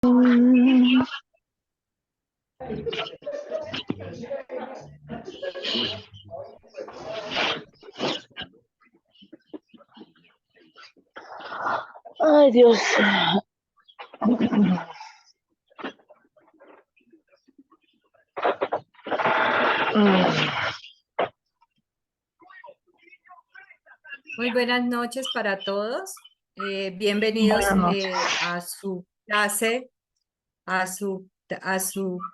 Ay, Dios. Muy buenas noches para todos. Bienvenidos a su clase, a su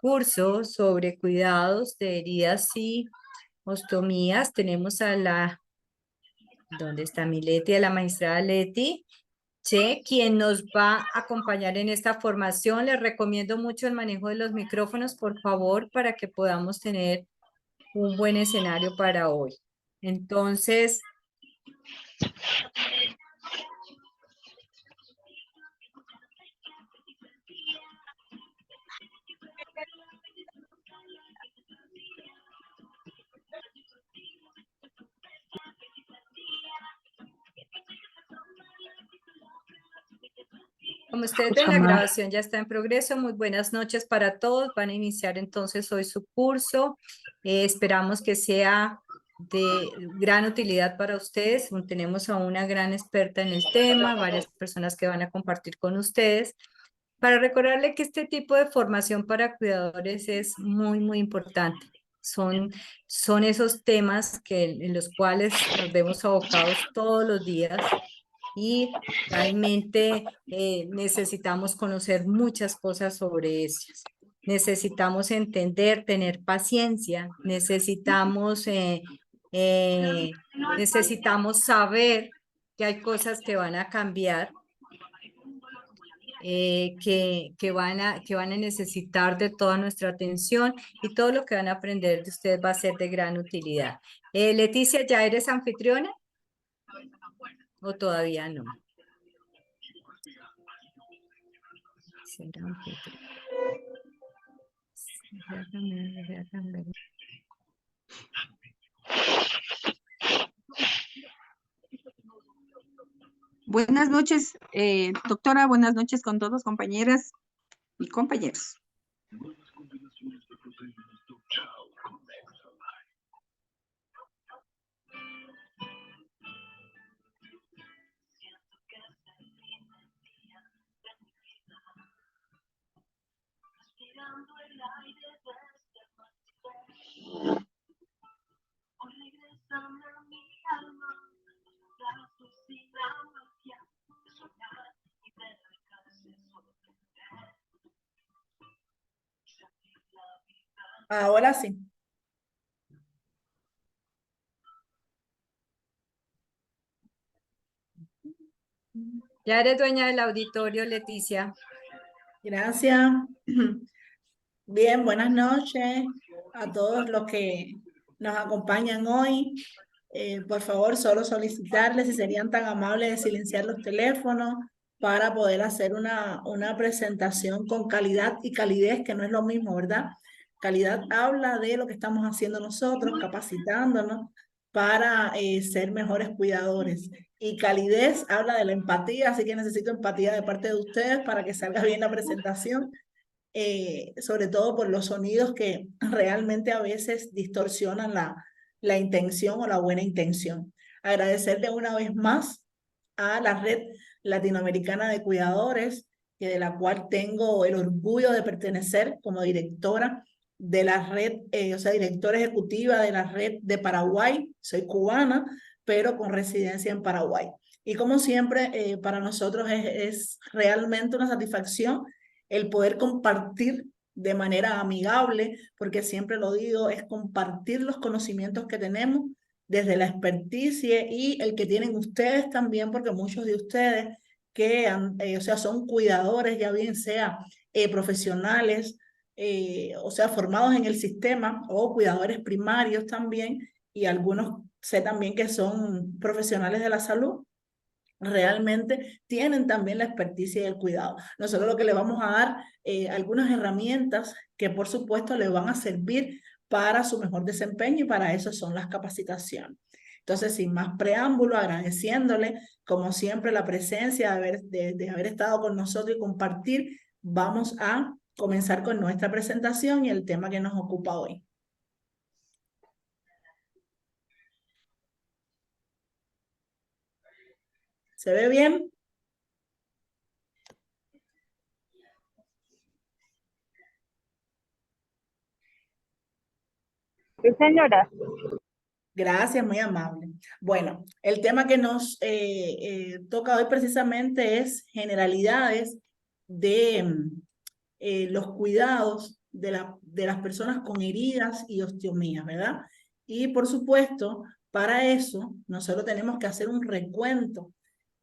curso sobre cuidados de heridas y ostomías. Tenemos ¿dónde está mi Leti? A la maestra Leti Che, quien nos va a acompañar en esta formación. Les recomiendo mucho el manejo de los micrófonos, por favor, para que podamos tener un buen escenario para hoy. Entonces, como ustedes ven, la grabación ya está en progreso. Muy buenas noches para todos. Van a iniciar entonces hoy su curso. Esperamos que sea de gran utilidad para ustedes. Tenemos a una gran experta en el tema, varias personas que van a compartir con ustedes. Para recordarle que este tipo de formación para cuidadores es muy importante. Son esos temas en los cuales nos vemos abocados todos los días y realmente necesitamos conocer muchas cosas sobre ellas. Necesitamos entender, tener paciencia, necesitamos saber que hay cosas que van a cambiar, que van a necesitar de toda nuestra atención, y todo lo que van a aprender de ustedes va a ser de gran utilidad. Leticia, ¿ya eres anfitriona o todavía no? ¿Será anfitriona? Buenas noches, doctora. Buenas noches con todos, compañeras y compañeros. Ahora sí. Ya eres dueña del auditorio, Leticia. Gracias. Bien, buenas noches a todos los que nos acompañan hoy. Por favor, solo solicitarles si serían tan amables de silenciar los teléfonos para poder hacer una presentación con calidad y calidez, que no es lo mismo, ¿verdad? Calidad habla de lo que estamos haciendo nosotros, capacitándonos para ser mejores cuidadores. Y calidez habla de la empatía, así que necesito empatía de parte de ustedes para que salga bien la presentación. Sobre todo por los sonidos que realmente a veces distorsionan la intención o la buena intención. Agradecerle una vez más a la Red Latinoamericana de Cuidadores, de la cual tengo el orgullo de pertenecer como directora de la red, o sea, directora ejecutiva de la red de Paraguay. Soy cubana, pero con residencia en Paraguay. Y como siempre, para nosotros es realmente una satisfacción el poder compartir de manera amigable, porque siempre lo digo, es compartir los conocimientos que tenemos desde la experticia y el que tienen ustedes también, porque muchos de ustedes que o sea, son cuidadores, ya bien sea profesionales, o sea, formados en el sistema, o cuidadores primarios también, y algunos sé también que son profesionales de la salud, realmente tienen también la experticia y el cuidado. Nosotros lo que le vamos a dar algunas herramientas que por supuesto le van a servir para su mejor desempeño, y para eso son las capacitaciones. Entonces, sin más preámbulo, agradeciéndole como siempre la presencia de haber estado con nosotros y compartir vamos a comenzar con nuestra presentación y el tema que nos ocupa hoy. ¿Se ve bien? Sí, señora. Gracias, muy amable. Bueno, el tema que nos toca hoy precisamente es generalidades de los cuidados de las personas con heridas y osteomías, ¿verdad? Y por supuesto, para eso nosotros tenemos que hacer un recuento,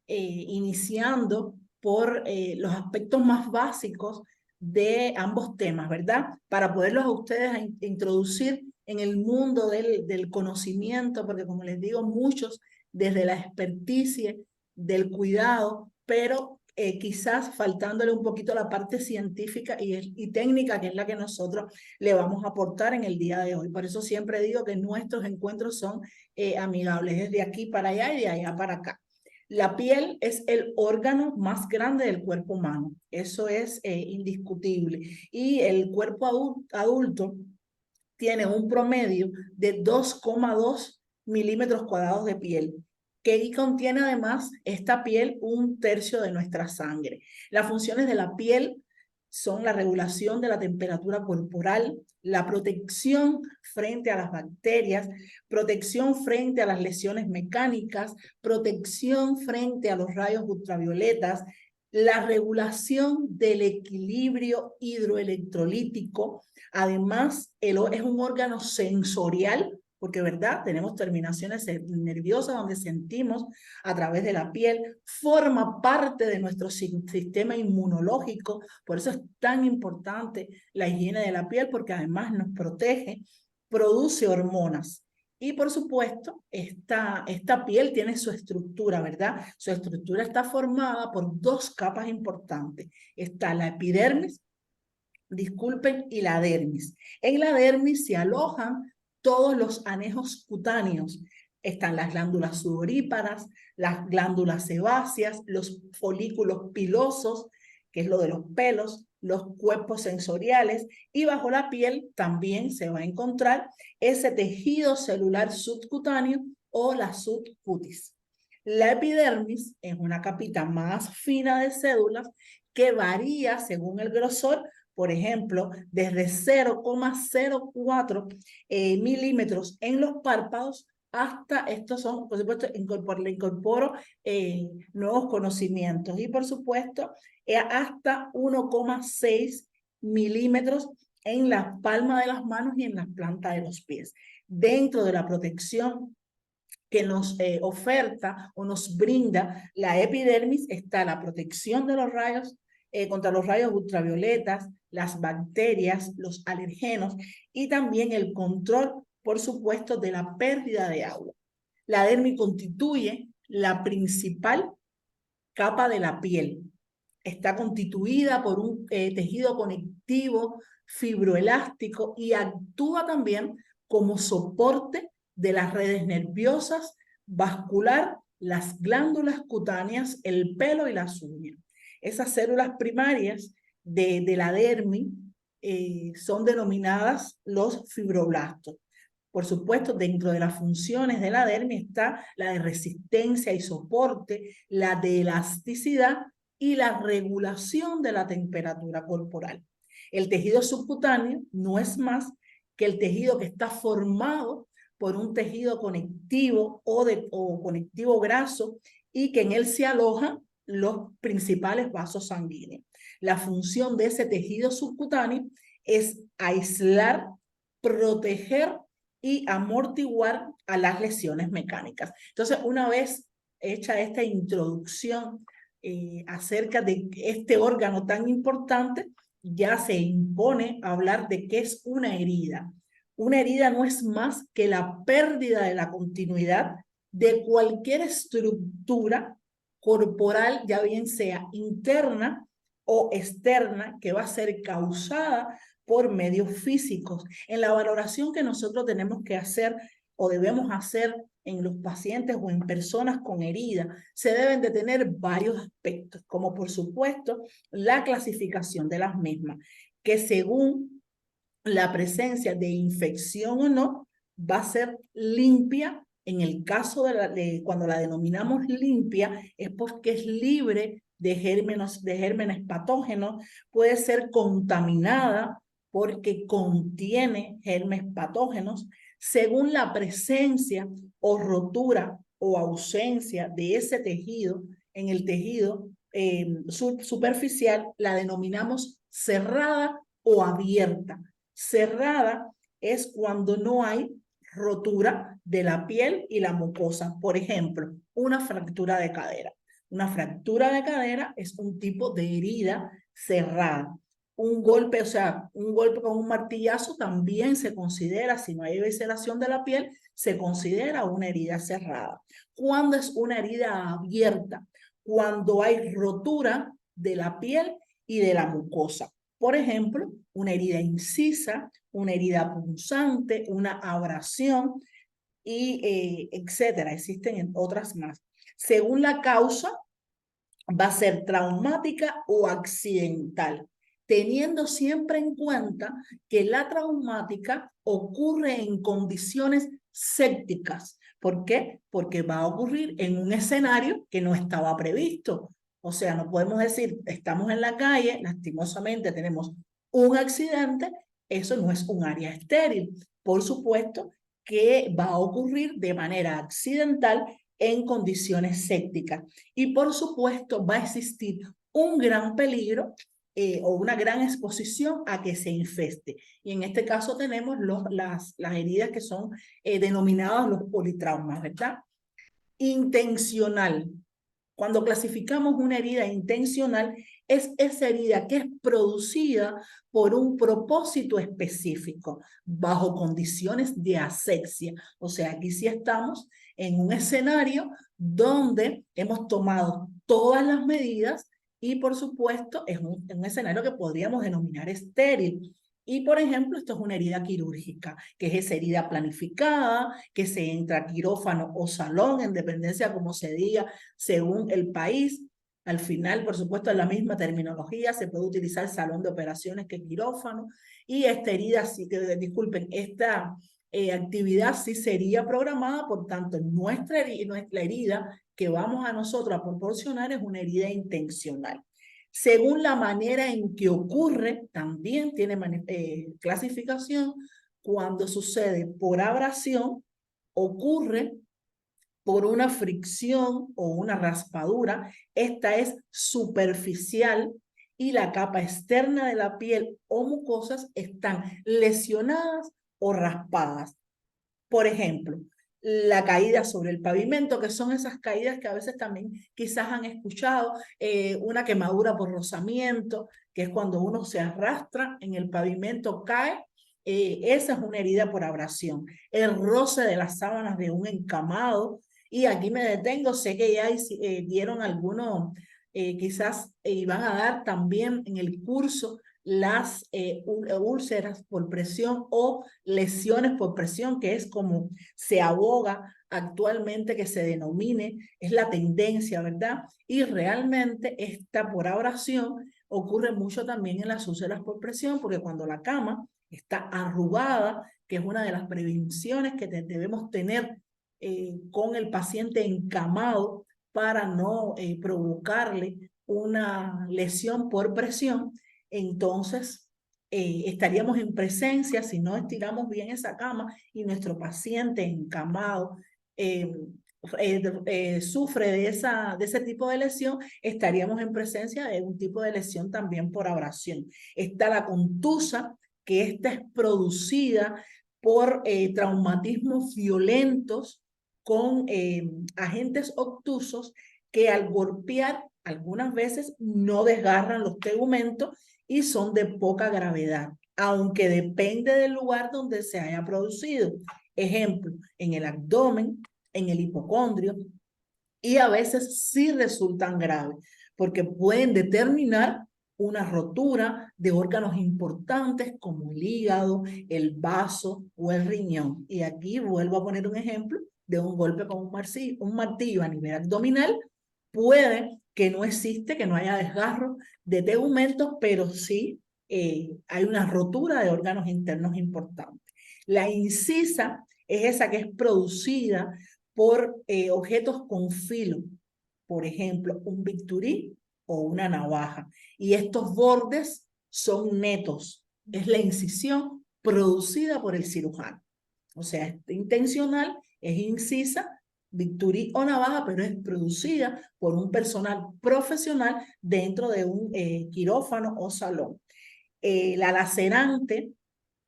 iniciando por los aspectos más básicos de ambos temas, ¿verdad? Para poderlos a ustedes introducir en el mundo del conocimiento, porque como les digo, muchos desde la experticia del cuidado, pero quizás faltándole un poquito la parte científica y técnica, que es la que nosotros le vamos a aportar en el día de hoy. Por eso siempre digo que nuestros encuentros son amigables, desde aquí para allá y de allá para acá. La piel es el órgano más grande del cuerpo humano, eso es indiscutible. Y el cuerpo adulto tiene un promedio de 2,2 milímetros cuadrados de piel, que contiene además esta piel 1/3 de nuestra sangre. Las funciones de la piel son la regulación de la temperatura corporal, la protección frente a las bacterias, protección frente a las lesiones mecánicas, protección frente a los rayos ultravioletas, la regulación del equilibrio hidroelectrolítico. Además, es un órgano sensorial, porque, ¿verdad? Tenemos terminaciones nerviosas donde sentimos a través de la piel, forma parte de nuestro sistema inmunológico, por eso es tan importante la higiene de la piel, porque además nos protege, produce hormonas. Y por supuesto, esta piel tiene su estructura, ¿verdad? Su estructura está formada por 2 capas importantes. Está la epidermis, disculpen, y la dermis. En la dermis se alojan todos los anejos cutáneos. Están las glándulas sudoríparas, las glándulas sebáceas, los folículos pilosos, que es lo de los pelos, los cuerpos sensoriales, y bajo la piel también se va a encontrar ese tejido celular subcutáneo o la subcutis. La epidermis es una capita más fina de células que varía según el grosor. Por ejemplo, desde 0,04 milímetros en los párpados hasta, estos son, por supuesto, le incorporo nuevos conocimientos, y por supuesto, hasta 1,6 milímetros en la palma de las manos y en la planta de los pies. Dentro de la protección que nos oferta o nos brinda la epidermis está la protección de los rayos contra los rayos ultravioletas, las bacterias, los alergenos, y también el control, por supuesto, de la pérdida de agua. La dermis constituye la principal capa de la piel. Está constituida por un tejido conectivo fibroelástico y actúa también como soporte de las redes nerviosas, vascular, las glándulas cutáneas, el pelo y las uñas. Esas células primarias de la dermis son denominadas los fibroblastos. Por supuesto, dentro de las funciones de la dermis está la de resistencia y soporte, la de elasticidad y la regulación de la temperatura corporal. El tejido subcutáneo no es más que el tejido que está formado por un tejido conectivo o conectivo graso, y que en él se alojan los principales vasos sanguíneos. La función de ese tejido subcutáneo es aislar, proteger y amortiguar a las lesiones mecánicas. Entonces, una vez hecha esta introducción acerca de este órgano tan importante, ya se impone hablar de qué es una herida. Una herida no es más que la pérdida de la continuidad de cualquier estructura corporal, ya bien sea interna o externa, que va a ser causada por medios físicos. En la valoración que nosotros tenemos que hacer o debemos hacer en los pacientes o en personas con herida, se deben de tener varios aspectos, como por supuesto la clasificación de las mismas, que según la presencia de infección o no, va a ser limpia. En el caso de cuando la denominamos limpia, es porque es libre de gérmenes patógenos, puede ser contaminada porque contiene gérmenes patógenos, según la presencia o rotura o ausencia de ese tejido, en el tejido superficial, la denominamos cerrada o abierta. Cerrada es cuando no hay rotura de la piel y la mucosa. Por ejemplo, una fractura de cadera. Una fractura de cadera es un tipo de herida cerrada. Un golpe, o sea, un golpe con un martillazo también se considera, si no hay evisceración de la piel, se considera una herida cerrada. ¿Cuándo es una herida abierta? Cuando hay rotura de la piel y de la mucosa. Por ejemplo, una herida incisa, una herida punzante, una abrasión, y etcétera. Existen otras más. Según la causa, va a ser traumática o accidental, teniendo siempre en cuenta que la traumática ocurre en condiciones sépticas. ¿Por qué? Porque va a ocurrir en un escenario que no estaba previsto. O sea, no podemos decir, estamos en la calle, lastimosamente tenemos un accidente, eso no es un área estéril. Por supuesto que va a ocurrir de manera accidental en condiciones sépticas. Y por supuesto va a existir un gran peligro o una gran exposición a que se infeste. Y en este caso tenemos las heridas que son denominadas los politraumas, ¿verdad? Intencional. Cuando clasificamos una herida intencional, es esa herida que es producida por un propósito específico, bajo condiciones de asepsia. O sea, aquí sí estamos en un escenario donde hemos tomado todas las medidas y, por supuesto, es un escenario que podríamos denominar estéril. Y, por ejemplo, esto es una herida quirúrgica, que es esa herida planificada, que se entra a quirófano o salón, en dependencia como se diga, según el país. Al final, por supuesto, en la misma terminología, se puede utilizar salón de operaciones que quirófano. Y esta herida, disculpen, esta actividad sí sería programada, por tanto, nuestra herida que vamos a nosotros a proporcionar es una herida intencional. Según la manera en que ocurre, también tiene clasificación. Cuando sucede por abrasión, ocurre por una fricción o una raspadura. Esta es superficial y la capa externa de la piel o mucosas están lesionadas o raspadas. Por ejemplo, la caída sobre el pavimento, que son esas caídas que a veces también quizás han escuchado, una quemadura por rozamiento, que es cuando uno se arrastra en el pavimento, cae, esa es una herida por abrasión. El roce de las sábanas de un encamado, y aquí me detengo, sé que ya dieron algunos, quizás van a dar también en el curso las úlceras por presión o lesiones por presión, que es como se aboga actualmente que se denomine, es la tendencia, ¿verdad? Y realmente esta por abrasión ocurre mucho también en las úlceras por presión, porque cuando la cama está arrugada, que es una de las prevenciones que debemos tener con el paciente encamado para no provocarle una lesión por presión, entonces estaríamos en presencia, si no estiramos bien esa cama y nuestro paciente encamado sufre de ese tipo de lesión, estaríamos en presencia de un tipo de lesión también por abrasión. Está la contusa, que esta es producida por traumatismos violentos con agentes obtusos que al golpear algunas veces no desgarran los tegumentos y son de poca gravedad, aunque depende del lugar donde se haya producido. Ejemplo, en el abdomen, en el hipocondrio, y a veces sí resultan graves, porque pueden determinar una rotura de órganos importantes como el hígado, el vaso o el riñón. Y aquí vuelvo a poner un ejemplo de un golpe con un martillo a nivel abdominal. Puede que no existe, que no haya desgarro de tegumento, pero sí hay una rotura de órganos internos importantes. La incisa es esa que es producida por objetos con filo, por ejemplo, un bisturí o una navaja. Y estos bordes son netos. Es la incisión producida por el cirujano. O sea, es intencional, es incisa, bisturí o navaja, pero es producida por un personal profesional dentro de un quirófano o salón. La lacerante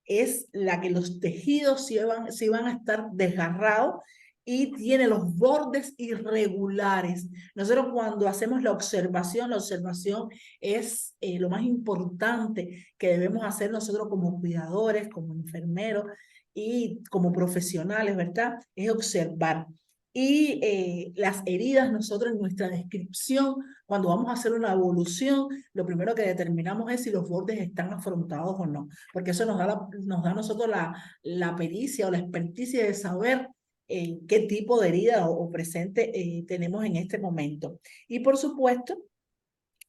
es la que los tejidos sí van a estar desgarrados y tiene los bordes irregulares. Nosotros cuando hacemos la observación es lo más importante que debemos hacer nosotros como cuidadores, como enfermeros y como profesionales, ¿verdad? Es observar. Y las heridas, nosotros en nuestra descripción, cuando vamos a hacer una evolución, lo primero que determinamos es si los bordes están afrontados o no, porque eso nos da a nosotros la pericia o la experticia de saber qué tipo de herida o presente tenemos en este momento. Y por supuesto,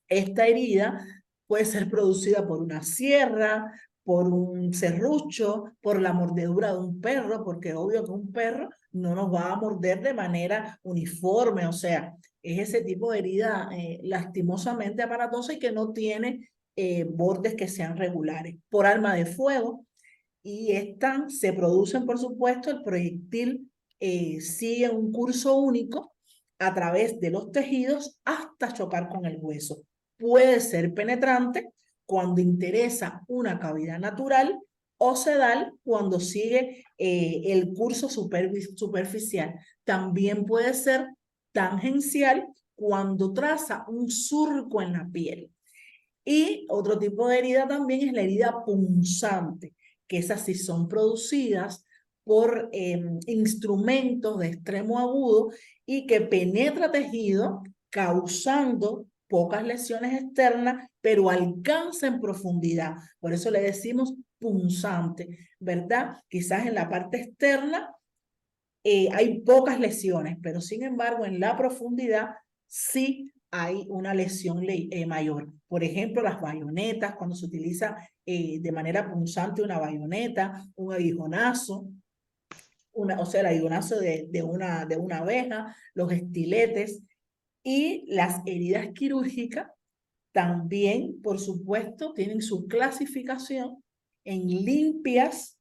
esta herida puede ser producida por una sierra, por un serrucho, por la mordedura de un perro, porque obvio que un perro no nos va a morder de manera uniforme, o sea, es ese tipo de herida lastimosamente aparatosa y que no tiene bordes que sean regulares. Por arma de fuego, y estas se producen, por supuesto, el proyectil sigue un curso único a través de los tejidos hasta chocar con el hueso. Puede ser penetrante cuando interesa una cavidad natural o sedal cuando sigue el curso superficial. También puede ser tangencial cuando traza un surco en la piel. Y otro tipo de herida también es la herida punzante, que esas sí son producidas por instrumentos de extremo agudo y que penetra tejido causando pocas lesiones externas, pero alcanza en profundidad. Por eso le decimos punzante, ¿verdad? Quizás en la parte externa hay pocas lesiones, pero sin embargo en la profundidad sí hay una lesión mayor. Por ejemplo, las bayonetas, cuando se utiliza de manera punzante una bayoneta, un aguijonazo, o sea, el aguijonazo de una abeja, los estiletes y las heridas quirúrgicas también, por supuesto, tienen su clasificación en limpias,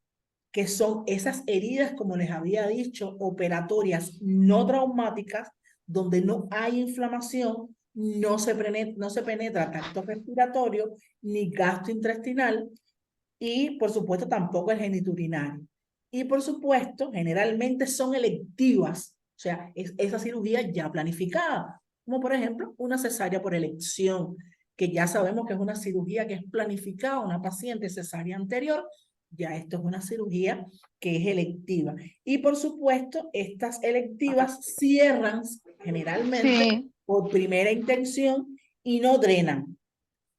que son esas heridas, como les había dicho, operatorias no traumáticas, donde no hay inflamación, no se penetra tracto respiratorio ni gastrointestinal y, por supuesto, tampoco el geniturinario. Y, por supuesto, generalmente son electivas, o sea, es esa cirugía ya planificada, como por ejemplo una cesárea por elección, que ya sabemos que es una cirugía que es planificada, una paciente cesárea anterior, ya esto es una cirugía que es electiva. Y por supuesto, estas electivas cierran generalmente por primera intención y no drenan.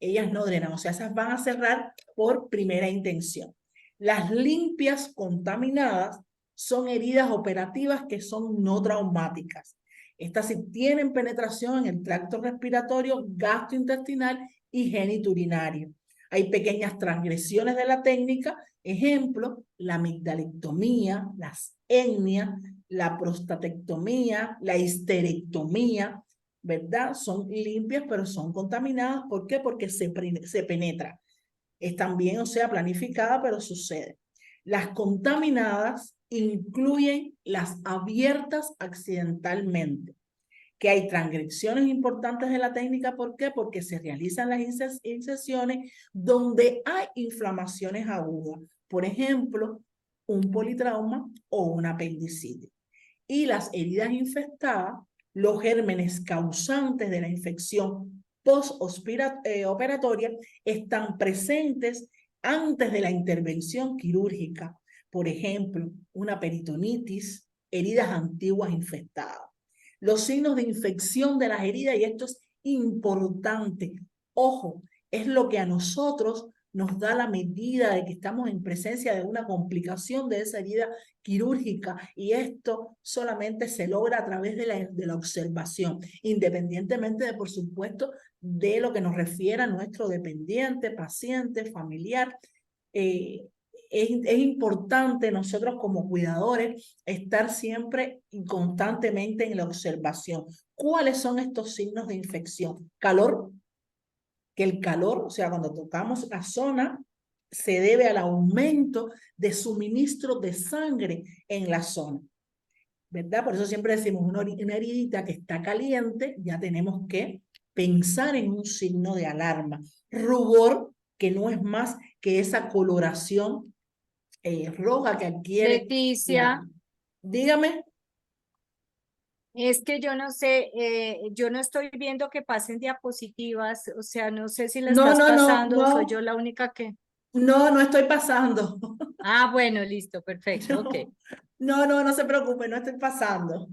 Ellas no drenan, o sea, esas van a cerrar por primera intención. Las limpias contaminadas son heridas operativas que son no traumáticas. Estas sí tienen penetración en el tracto respiratorio, gastrointestinal y geniturinario. Hay pequeñas transgresiones de la técnica, ejemplo, la amigdalectomía, las etnias, la prostatectomía, la histerectomía, ¿verdad? Son limpias, pero son contaminadas. ¿Por qué? Porque se penetra. Es también, o sea, planificada, pero sucede. Las contaminadas incluyen las abiertas accidentalmente, que hay transgresiones importantes de la técnica. ¿Por qué? Porque se realizan las incisiones donde hay inflamaciones agudas. Por ejemplo, un politrauma o una apendicitis. Y las heridas infestadas, los gérmenes causantes de la infección postoperatoria están presentes antes de la intervención quirúrgica. Por ejemplo, una peritonitis, heridas antiguas infestadas. Los signos de infección de las heridas, y esto es importante. Ojo, es lo que a nosotros nos da la medida de que estamos en presencia de una complicación de esa herida quirúrgica, y esto solamente se logra a través de la observación, independientemente de, por supuesto, de lo que nos refiere a nuestro dependiente, paciente, familiar. Es importante nosotros como cuidadores estar siempre y constantemente en la observación. ¿Cuáles son estos signos de infección? Calor, que el calor, o sea, cuando tocamos la zona, se debe al aumento de suministro de sangre en la zona, ¿verdad? Por eso siempre decimos una heridita que está caliente, ya tenemos que pensar en un signo de alarma. Rubor, que no es más que esa coloración roja que adquiere. Leticia, Dígame. es que yo no sé, yo no estoy viendo que pasen diapositivas, o sea, no sé si la estás pasando o soy yo la única que... No estoy pasando. Ah, bueno, listo, perfecto, ok. No se preocupe, no estoy pasando.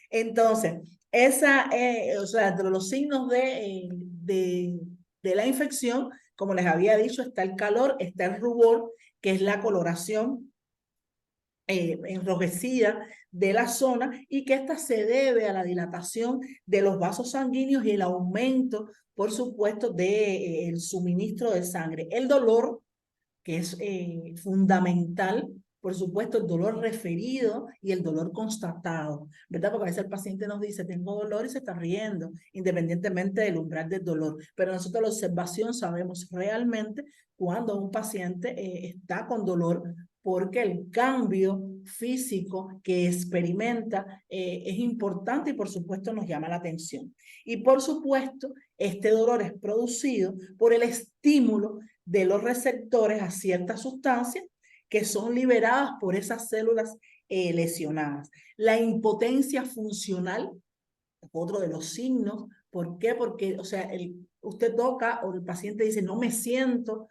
Entonces, o sea, entre los signos de la infección, como les había dicho, está el calor, está el rubor, que es la coloración enrojecida de la zona, y que esta se debe a la dilatación de los vasos sanguíneos y el aumento, por supuesto, del suministro de sangre. El dolor, que es fundamental, por supuesto, el dolor referido y el dolor constatado, ¿verdad? Porque a veces el paciente nos dice, tengo dolor, y se está riendo, independientemente del umbral del dolor. Pero nosotros la observación sabemos realmente cuando un paciente está con dolor, porque el cambio físico que experimenta es importante y por supuesto nos llama la atención. Y por supuesto, este dolor es producido por el estímulo de los receptores a ciertas sustancias que son liberadas por esas células lesionadas. La impotencia funcional, otro de los signos. ¿Por qué? Porque, o sea, usted toca o el paciente dice, no me siento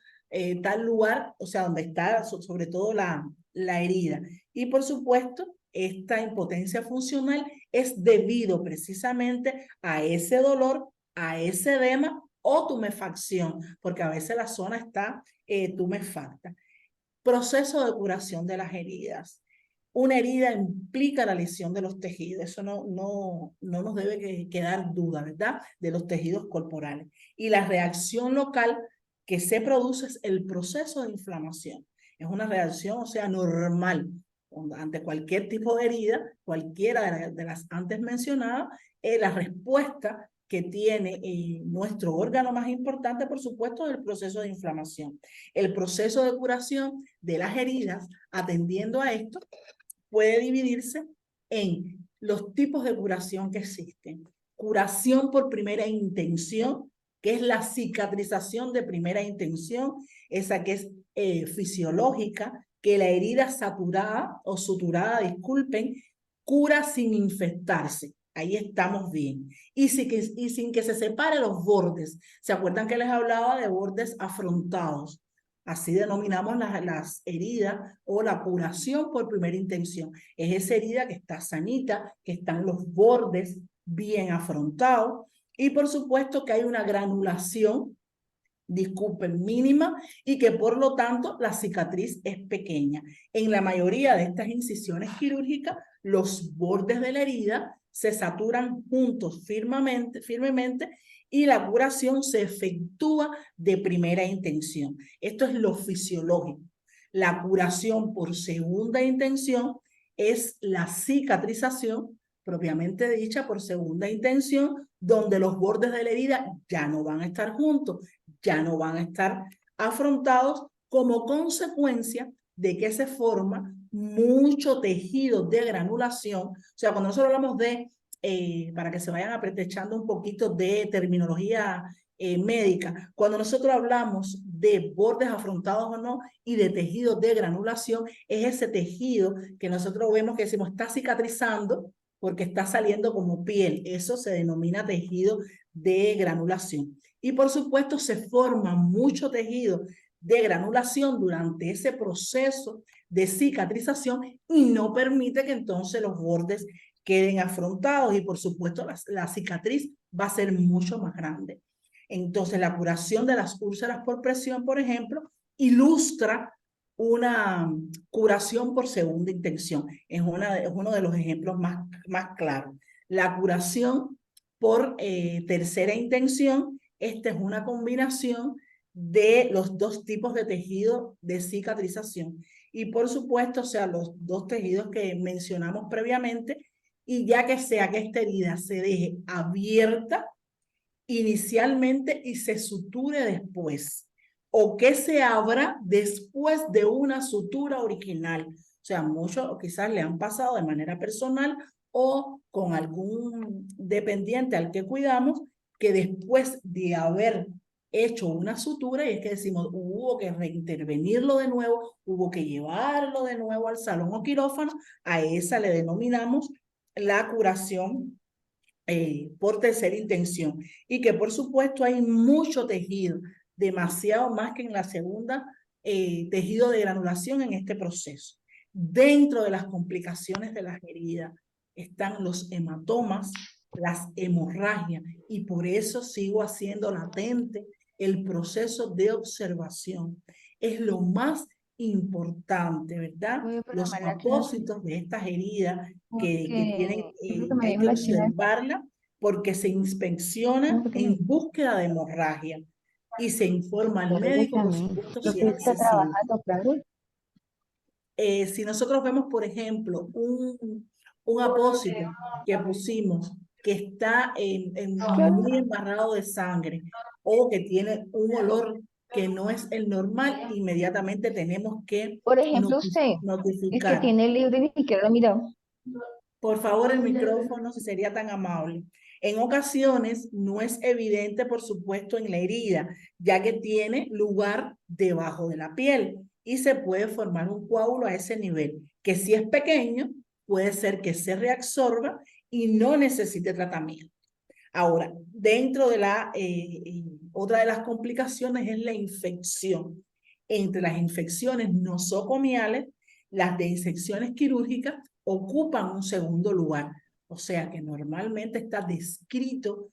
tal lugar, o sea, donde está sobre todo la herida. Y por supuesto, esta impotencia funcional es debido precisamente a ese dolor, a ese edema o tumefacción, porque a veces la zona está tumefacta. Proceso de curación de las heridas. Una herida implica la lesión de los tejidos, eso no nos debe quedar duda, ¿verdad? De los tejidos corporales. Y la reacción local que se produce es el proceso de inflamación. Es una reacción, o sea, normal ante cualquier tipo de herida, cualquiera de las antes mencionadas, la respuesta que tiene nuestro órgano más importante, por supuesto, es el proceso de inflamación. El proceso de curación de las heridas, atendiendo a esto, puede dividirse en los tipos de curación que existen. Curación por primera intención, que es la cicatrización de primera intención, esa que es fisiológica, que la herida saturada o suturada, disculpen, cura sin infectarse. Ahí estamos bien. Y sin que se separe los bordes. ¿Se acuerdan que les hablaba de bordes afrontados? Así denominamos las heridas o la curación por primera intención. Es esa herida que está sanita, que están los bordes bien afrontados, y por supuesto que hay una granulación, disculpen, mínima, y que por lo tanto la cicatriz es pequeña. En la mayoría de estas incisiones quirúrgicas, los bordes de la herida se saturan juntos firmemente, y la curación se efectúa de primera intención. Esto es lo fisiológico. La curación por segunda intención es la cicatrización propiamente dicha por segunda intención, donde los bordes de la herida ya no van a estar juntos, ya no van a estar afrontados, como consecuencia de que se forma mucho tejido de granulación. O sea, cuando nosotros hablamos de, para que se vayan apretechando un poquito de terminología médica, cuando nosotros hablamos de bordes afrontados o no y de tejido de granulación, es ese tejido que nosotros vemos que decimos está cicatrizando porque está saliendo como piel. Eso se denomina tejido de granulación. Y por supuesto se forma mucho tejido de granulación durante ese proceso de cicatrización y no permite que entonces los bordes queden afrontados, y por supuesto la cicatriz va a ser mucho más grande. Entonces, la curación de las úlceras por presión, por ejemplo, ilustra una curación por segunda intención. Es uno de los ejemplos más claros. La curación por tercera intención, esta es una combinación de los dos tipos de tejido de cicatrización. Y por supuesto, o sea, los dos tejidos que mencionamos previamente, y ya que sea que esta herida se deje abierta inicialmente y se suture después, o que se abra después de una sutura original. O sea, muchos quizás le han pasado de manera personal o con algún dependiente al que cuidamos, que después de haber hecho una sutura, y es que decimos, hubo que reintervenirlo de nuevo, hubo que llevarlo de nuevo al salón o quirófano, a esa le denominamos la curación por tercera intención, y que por supuesto hay mucho tejido, demasiado más que en la segunda, tejido de granulación en este proceso. Dentro de las complicaciones de las heridas están los hematomas, las hemorragias, y por eso sigo haciendo latente el proceso de observación. Es lo más importante, ¿verdad? Voy a Los programar la clase apósitos de estas heridas que tienen, porque es lo que me hay dijo que la china. observarla porque se inspecciona en búsqueda de hemorragia y se informa al médico, por supuesto, Lo si que es está excesivo. trabajando, claro. Si nosotros vemos, por ejemplo, un apósito que pusimos que está muy embarrado de sangre o que tiene un olor que no es el normal, inmediatamente tenemos que Por ejemplo, usted, el que notificar. tiene el libro y ni siquiera lo ha mirado. Por favor, el micrófono, si sería tan amable. En ocasiones no es evidente, por supuesto, en la herida, ya que tiene lugar debajo de la piel y se puede formar un coágulo a ese nivel, que si es pequeño, puede ser que se reabsorba y no necesite tratamiento. Ahora, dentro de otra de las complicaciones es la infección. Entre las infecciones nosocomiales, las de infecciones quirúrgicas ocupan un segundo lugar. O sea que normalmente está descrito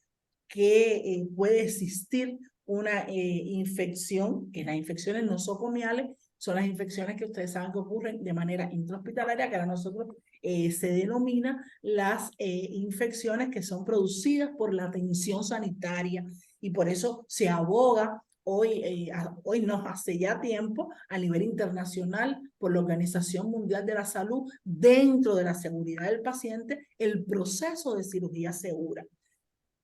que puede existir una infección, que las infecciones nosocomiales son las infecciones que ustedes saben que ocurren de manera intrahospitalaria, que a nosotros se denomina las infecciones que son producidas por la atención sanitaria, y por eso se aboga hoy no, hace ya tiempo, a nivel internacional, por la Organización Mundial de la Salud, dentro de la seguridad del paciente, el proceso de cirugía segura,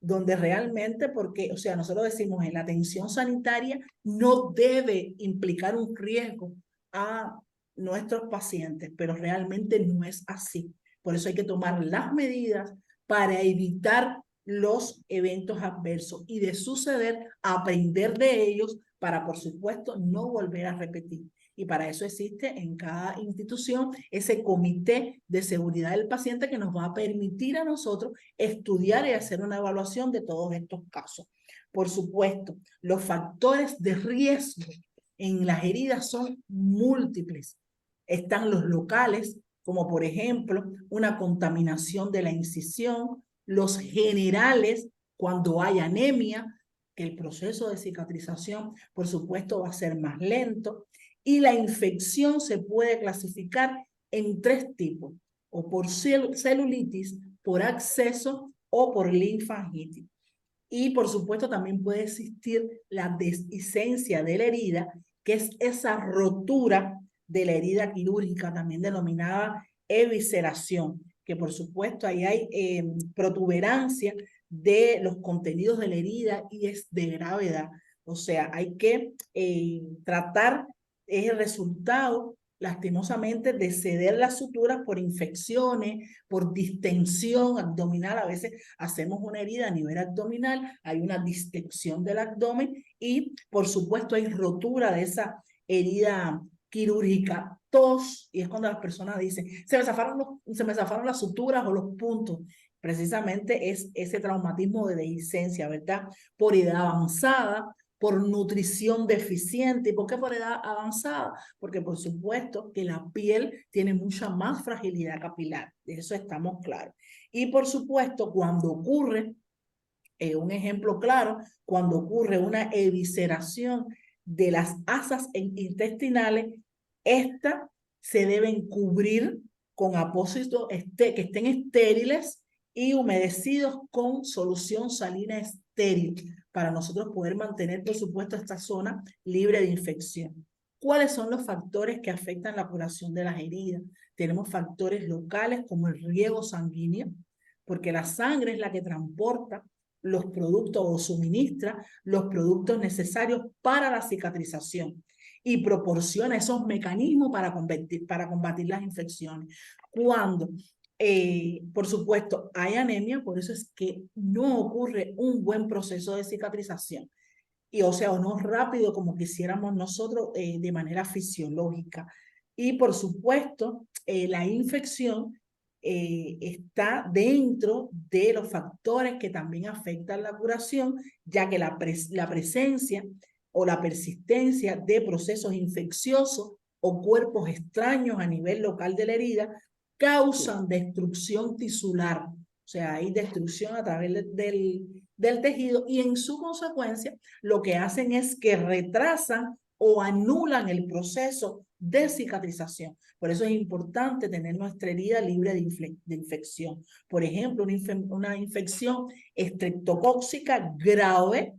donde realmente, porque, o sea, nosotros decimos en la atención sanitaria no debe implicar un riesgo a nuestros pacientes, pero realmente no es así. Por eso hay que tomar las medidas para evitar los eventos adversos y, de suceder, aprender de ellos para, por supuesto, no volver a repetir. Y para eso existe en cada institución ese comité de seguridad del paciente que nos va a permitir a nosotros estudiar y hacer una evaluación de todos estos casos. Por supuesto, los factores de riesgo en las heridas son múltiples. Están los locales, como por ejemplo una contaminación de la incisión, los generales, cuando hay anemia, que el proceso de cicatrización, por supuesto, va a ser más lento, y la infección se puede clasificar en 3 tipos, o por celulitis, por absceso o por linfangitis. Y por supuesto también puede existir la dehiscencia de la herida, que es esa rotura de la herida quirúrgica, también denominada evisceración, que por supuesto ahí hay protuberancia de los contenidos de la herida y es de gravedad. O sea, hay que tratar, es el resultado, lastimosamente, de ceder las suturas por infecciones, por distensión abdominal. A veces hacemos una herida a nivel abdominal, hay una distensión del abdomen y, por supuesto, hay rotura de esa herida quirúrgica, tos, y es cuando las personas dicen, se me zafaron las suturas o los puntos. Precisamente es ese traumatismo de dehiscencia, ¿verdad? Por edad avanzada, por nutrición deficiente. ¿Y por qué por edad avanzada? Porque por supuesto que la piel tiene mucha más fragilidad capilar, de eso estamos claros. Y por supuesto, cuando ocurre Un ejemplo claro, cuando ocurre una evisceración de las asas intestinales, estas se deben cubrir con apósitos que estén estériles y humedecidos con solución salina estéril para nosotros poder mantener, por supuesto, esta zona libre de infección. ¿Cuáles son los factores que afectan la curación de las heridas? Tenemos factores locales como el riego sanguíneo, porque la sangre es la que transporta los productos o suministra los productos necesarios para la cicatrización y proporciona esos mecanismos para combatir las infecciones. Cuando, por supuesto, hay anemia, por eso es que no ocurre un buen proceso de cicatrización. Y o sea, o no rápido como quisiéramos nosotros de manera fisiológica. Y por supuesto, la infección está dentro de los factores que también afectan la curación, ya que la presencia o la persistencia de procesos infecciosos o cuerpos extraños a nivel local de la herida causan destrucción tisular. O sea, hay destrucción a través del tejido y en su consecuencia lo que hacen es que retrasan o anulan el proceso de cicatrización. Por eso es importante tener nuestra herida libre de infección. Por ejemplo, una infección estreptocóxica grave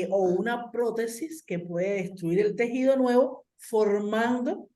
o una prótesis que puede destruir el tejido nuevo formando,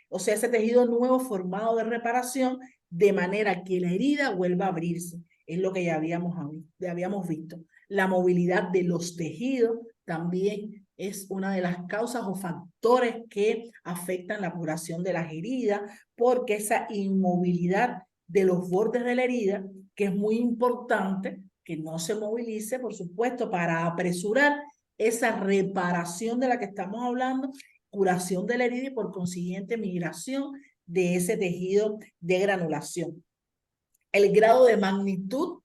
o sea, ese tejido nuevo formado de reparación de manera que la herida vuelva a abrirse. Es lo que ya habíamos visto. La movilidad de los tejidos también es una de las causas o factores que afectan la curación de las heridas, porque esa inmovilidad de los bordes de la herida, que es muy importante, que no se movilice, por supuesto, para apresurar esa reparación de la que estamos hablando, curación de la herida y por consiguiente migración de ese tejido de granulación. El grado de magnitud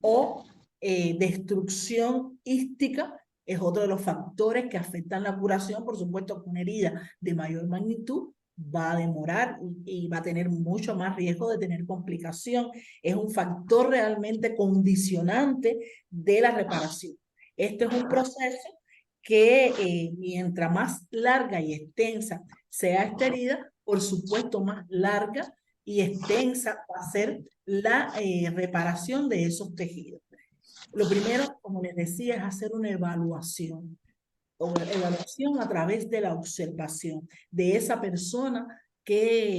o destrucción ística es otro de los factores que afectan la curación. Por supuesto, con una herida de mayor magnitud va a demorar y va a tener mucho más riesgo de tener complicación. Es un factor realmente condicionante de la reparación. Este es un proceso que mientras más larga y extensa sea esta herida, por supuesto más larga y extensa va a ser la reparación de esos tejidos. Lo primero, como les decía, es hacer una evaluación a través de la observación de esa persona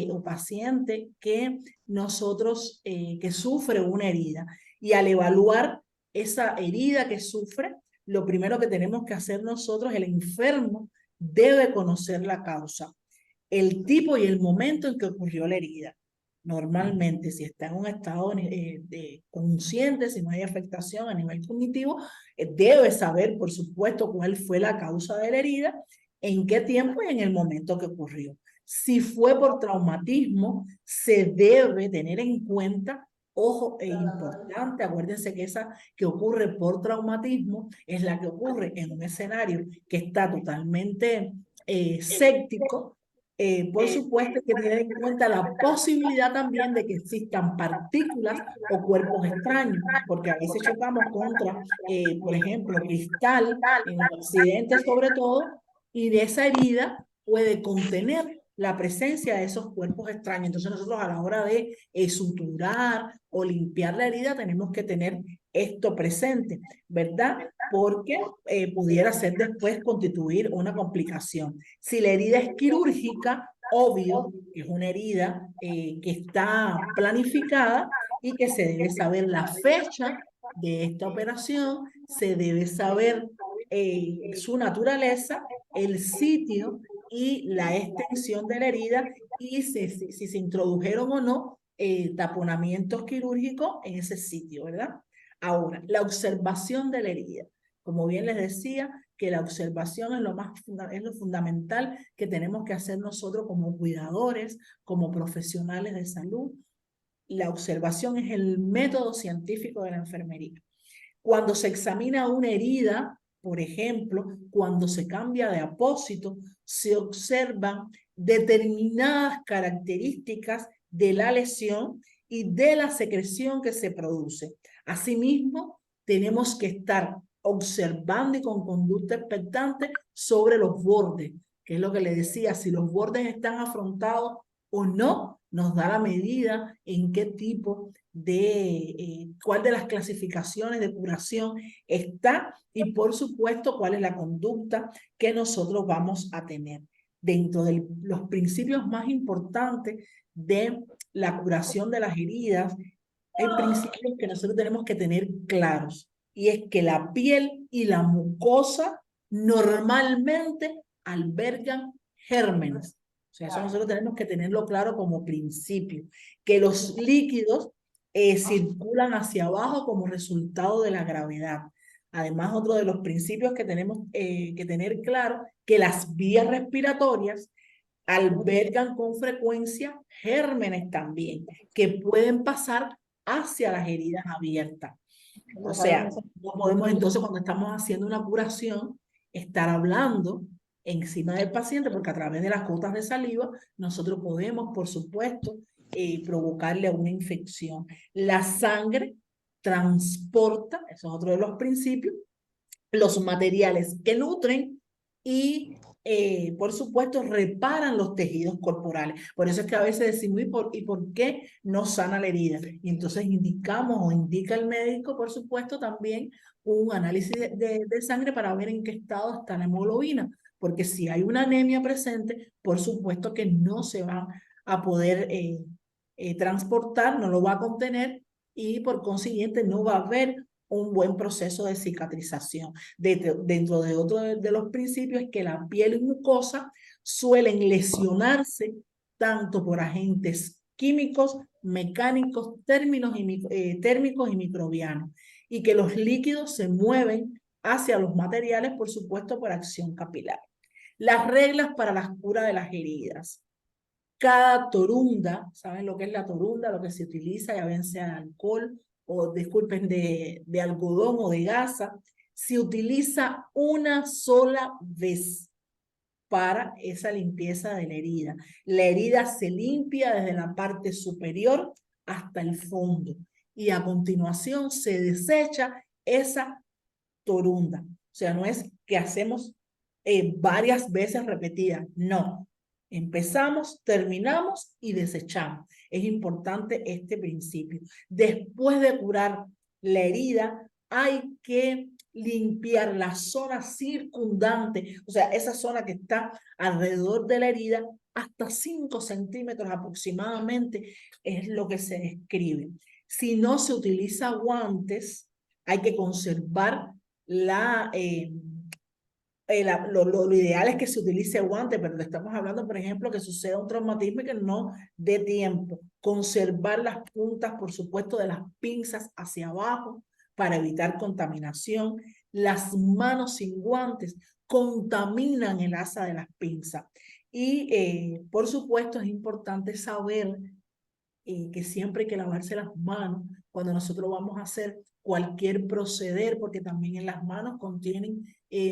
o paciente que nosotros, que sufre una herida. Y al evaluar esa herida que sufre, lo primero que tenemos que hacer nosotros, el enfermo debe conocer la causa, el tipo y el momento en que ocurrió la herida. Normalmente, si está en un estado consciente, si no hay afectación a nivel cognitivo, debe saber, por supuesto, cuál fue la causa de la herida, en qué tiempo y en el momento que ocurrió. Si fue por traumatismo, se debe tener en cuenta, ojo, es importante, acuérdense que esa que ocurre por traumatismo es la que ocurre en un escenario que está totalmente séptico. Por supuesto, hay que tener en cuenta la posibilidad también de que existan partículas o cuerpos extraños, porque a veces chocamos contra, por ejemplo, cristal en los accidentes sobre todo, y de esa herida puede contener la presencia de esos cuerpos extraños. Entonces nosotros a la hora de suturar o limpiar la herida tenemos que tener esto presente, ¿verdad? Porque pudiera ser después constituir una complicación. Si la herida es quirúrgica, obvio que es una herida que está planificada y que se debe saber la fecha de esta operación, se debe saber su naturaleza, el sitio y la extensión de la herida y si se introdujeron o no taponamientos quirúrgicos en ese sitio, ¿verdad? Ahora, la observación de la herida. Como bien les decía, que la observación es lo fundamental que tenemos que hacer nosotros como cuidadores, como profesionales de salud. La observación es el método científico de la enfermería. Cuando se examina una herida, por ejemplo, cuando se cambia de apósito, se observan determinadas características de la lesión y de la secreción que se produce. Asimismo, tenemos que estar observando y con conducta expectante sobre los bordes, que es lo que le decía, si los bordes están afrontados o no, nos da la medida en qué tipo de, cuál de las clasificaciones de curación está y por supuesto cuál es la conducta que nosotros vamos a tener. Dentro de los principios más importantes de la curación de las heridas, hay principios que nosotros tenemos que tener claros, y es que la piel y la mucosa normalmente albergan gérmenes. O sea, eso nosotros tenemos que tenerlo claro como principio, que los líquidos circulan hacia abajo como resultado de la gravedad. Además, otro de los principios que tenemos que tener claro, que las vías respiratorias albergan con frecuencia gérmenes también, que pueden pasar hacia las heridas abiertas. O sea, no podemos entonces cuando estamos haciendo una curación estar hablando encima del paciente, porque a través de las gotas de saliva nosotros podemos, por supuesto, provocarle una infección. La sangre transporta, eso es otro de los principios, los materiales que nutren y, por supuesto, reparan los tejidos corporales. Por eso es que a veces decimos, ¿y por qué no sana la herida? Y entonces indicamos o indica el médico, por supuesto, también un análisis de sangre para ver en qué estado está la hemoglobina. Porque si hay una anemia presente, por supuesto que no se va a poder transportar, no lo va a contener y por consiguiente no va a haber un buen proceso de cicatrización. Dentro de otro de los principios es que la piel y mucosa suelen lesionarse tanto por agentes químicos, mecánicos, térmicos y microbianos, y que los líquidos se mueven hacia los materiales, por supuesto, por acción capilar. Las reglas para la cura de las heridas. Cada torunda, ¿saben lo que es la torunda? Lo que se utiliza, ya bien sea de alcohol o, disculpen, de algodón o de gasa, se utiliza una sola vez para esa limpieza de la herida. La herida se limpia desde la parte superior hasta el fondo y a continuación se desecha esa torunda. O sea, no es que hacemos varias veces repetidas, no. Empezamos, terminamos y desechamos. Es importante este principio. Después de curar la herida, hay que limpiar la zona circundante, o sea, esa zona que está alrededor de la herida, hasta 5 centímetros aproximadamente es lo que se describe. Si no se utiliza guantes, hay que conservar lo ideal es que se utilice guante, pero le estamos hablando, por ejemplo, que suceda un traumatismo y que no dé tiempo. Conservar las puntas, por supuesto, de las pinzas hacia abajo para evitar contaminación. Las manos sin guantes contaminan el asa de las pinzas. Y, por supuesto, es importante saber que siempre hay que lavarse las manos cuando nosotros vamos a hacer cualquier proceder, porque también en las manos contienen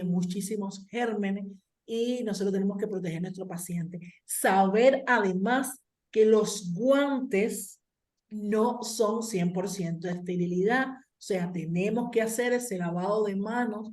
muchísimos gérmenes y nosotros tenemos que proteger a nuestro paciente. Saber además que los guantes no son 100% de esterilidad, o sea, tenemos que hacer ese lavado de manos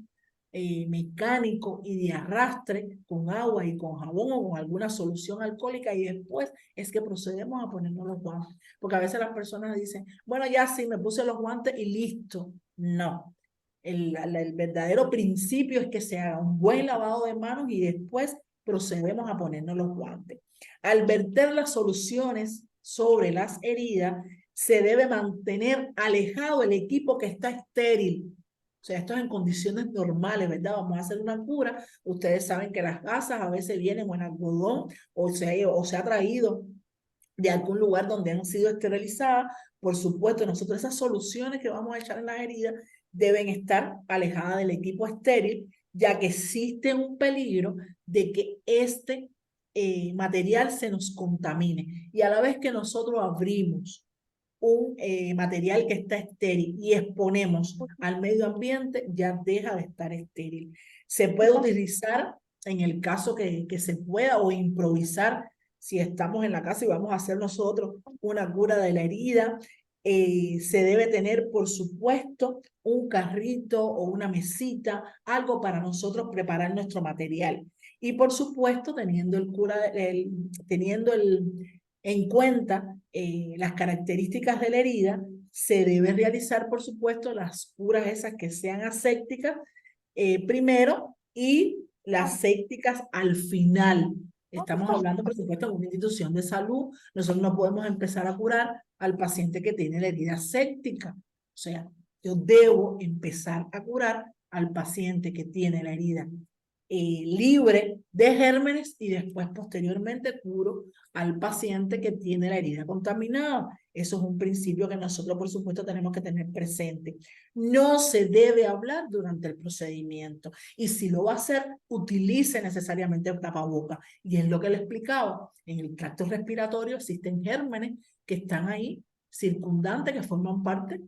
mecánico y de arrastre con agua y con jabón o con alguna solución alcohólica y después es que procedemos a ponernos los guantes. Porque a veces las personas dicen, bueno, ya sí, me puse los guantes y listo. No. El verdadero principio es que se haga un buen lavado de manos y después procedemos a ponernos los guantes. Al verter las soluciones sobre las heridas, se debe mantener alejado el equipo que está estéril. O sea, esto es en condiciones normales, ¿verdad? Vamos a hacer una cura. Ustedes saben que las gasas a veces vienen en algodón o se ha traído de algún lugar donde han sido esterilizadas. Por supuesto, nosotros esas soluciones que vamos a echar en las heridas deben estar alejadas del equipo estéril, ya que existe un peligro de que este material se nos contamine. Y a la vez que nosotros abrimos un material que está estéril y exponemos al medio ambiente, ya deja de estar estéril. Se puede utilizar en el caso que se pueda o improvisar si estamos en la casa y vamos a hacer nosotros una cura de la herida. Se debe tener, por supuesto, un carrito o una mesita, algo para nosotros preparar nuestro material. Y por supuesto, teniendo en cuenta las características de la herida, se debe realizar, por supuesto, las curas esas que sean asépticas primero y las sépticas al final. Estamos hablando, por supuesto, de una institución de salud. Nosotros no podemos empezar a curar al paciente que tiene la herida séptica. O sea, yo debo empezar a curar al paciente que tiene la herida libre de gérmenes y después posteriormente curo al paciente que tiene la herida contaminada. Eso es un principio que nosotros, por supuesto, tenemos que tener presente. No se debe hablar durante el procedimiento y si lo va a hacer, utilice necesariamente el tapaboca. Y es lo que le explicaba, en el tracto respiratorio existen gérmenes que están ahí circundantes, que forman parte.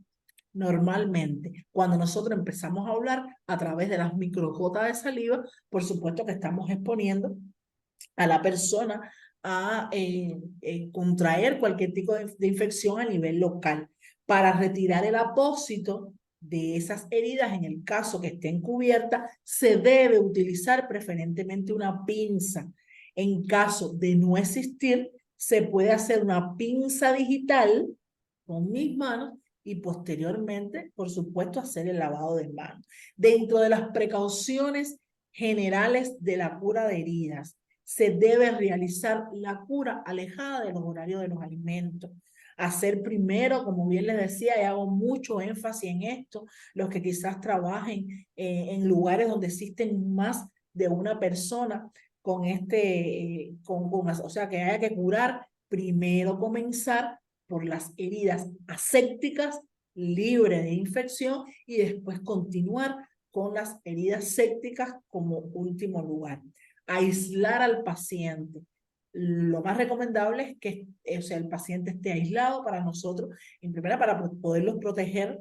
Normalmente, cuando nosotros empezamos a hablar a través de las microgotas de saliva, por supuesto que estamos exponiendo a la persona a contraer cualquier tipo de infección a nivel local. Para retirar el apósito de esas heridas, en el caso que estén cubiertas, se debe utilizar preferentemente una pinza. En caso de no existir, se puede hacer una pinza digital con mis manos y posteriormente, por supuesto, hacer el lavado de manos. Dentro de las precauciones generales de la cura de heridas, se debe realizar la cura alejada de los horarios de los alimentos. Hacer primero, como bien les decía, y hago mucho énfasis en esto, los que quizás trabajen en lugares donde existen más de una persona con o sea, que haya que curar, primero comenzar por las heridas asépticas, libres de infección, y después continuar con las heridas sépticas como último lugar. Aislar al paciente. Lo más recomendable es que el paciente esté aislado para nosotros, en primera, para poderlos proteger,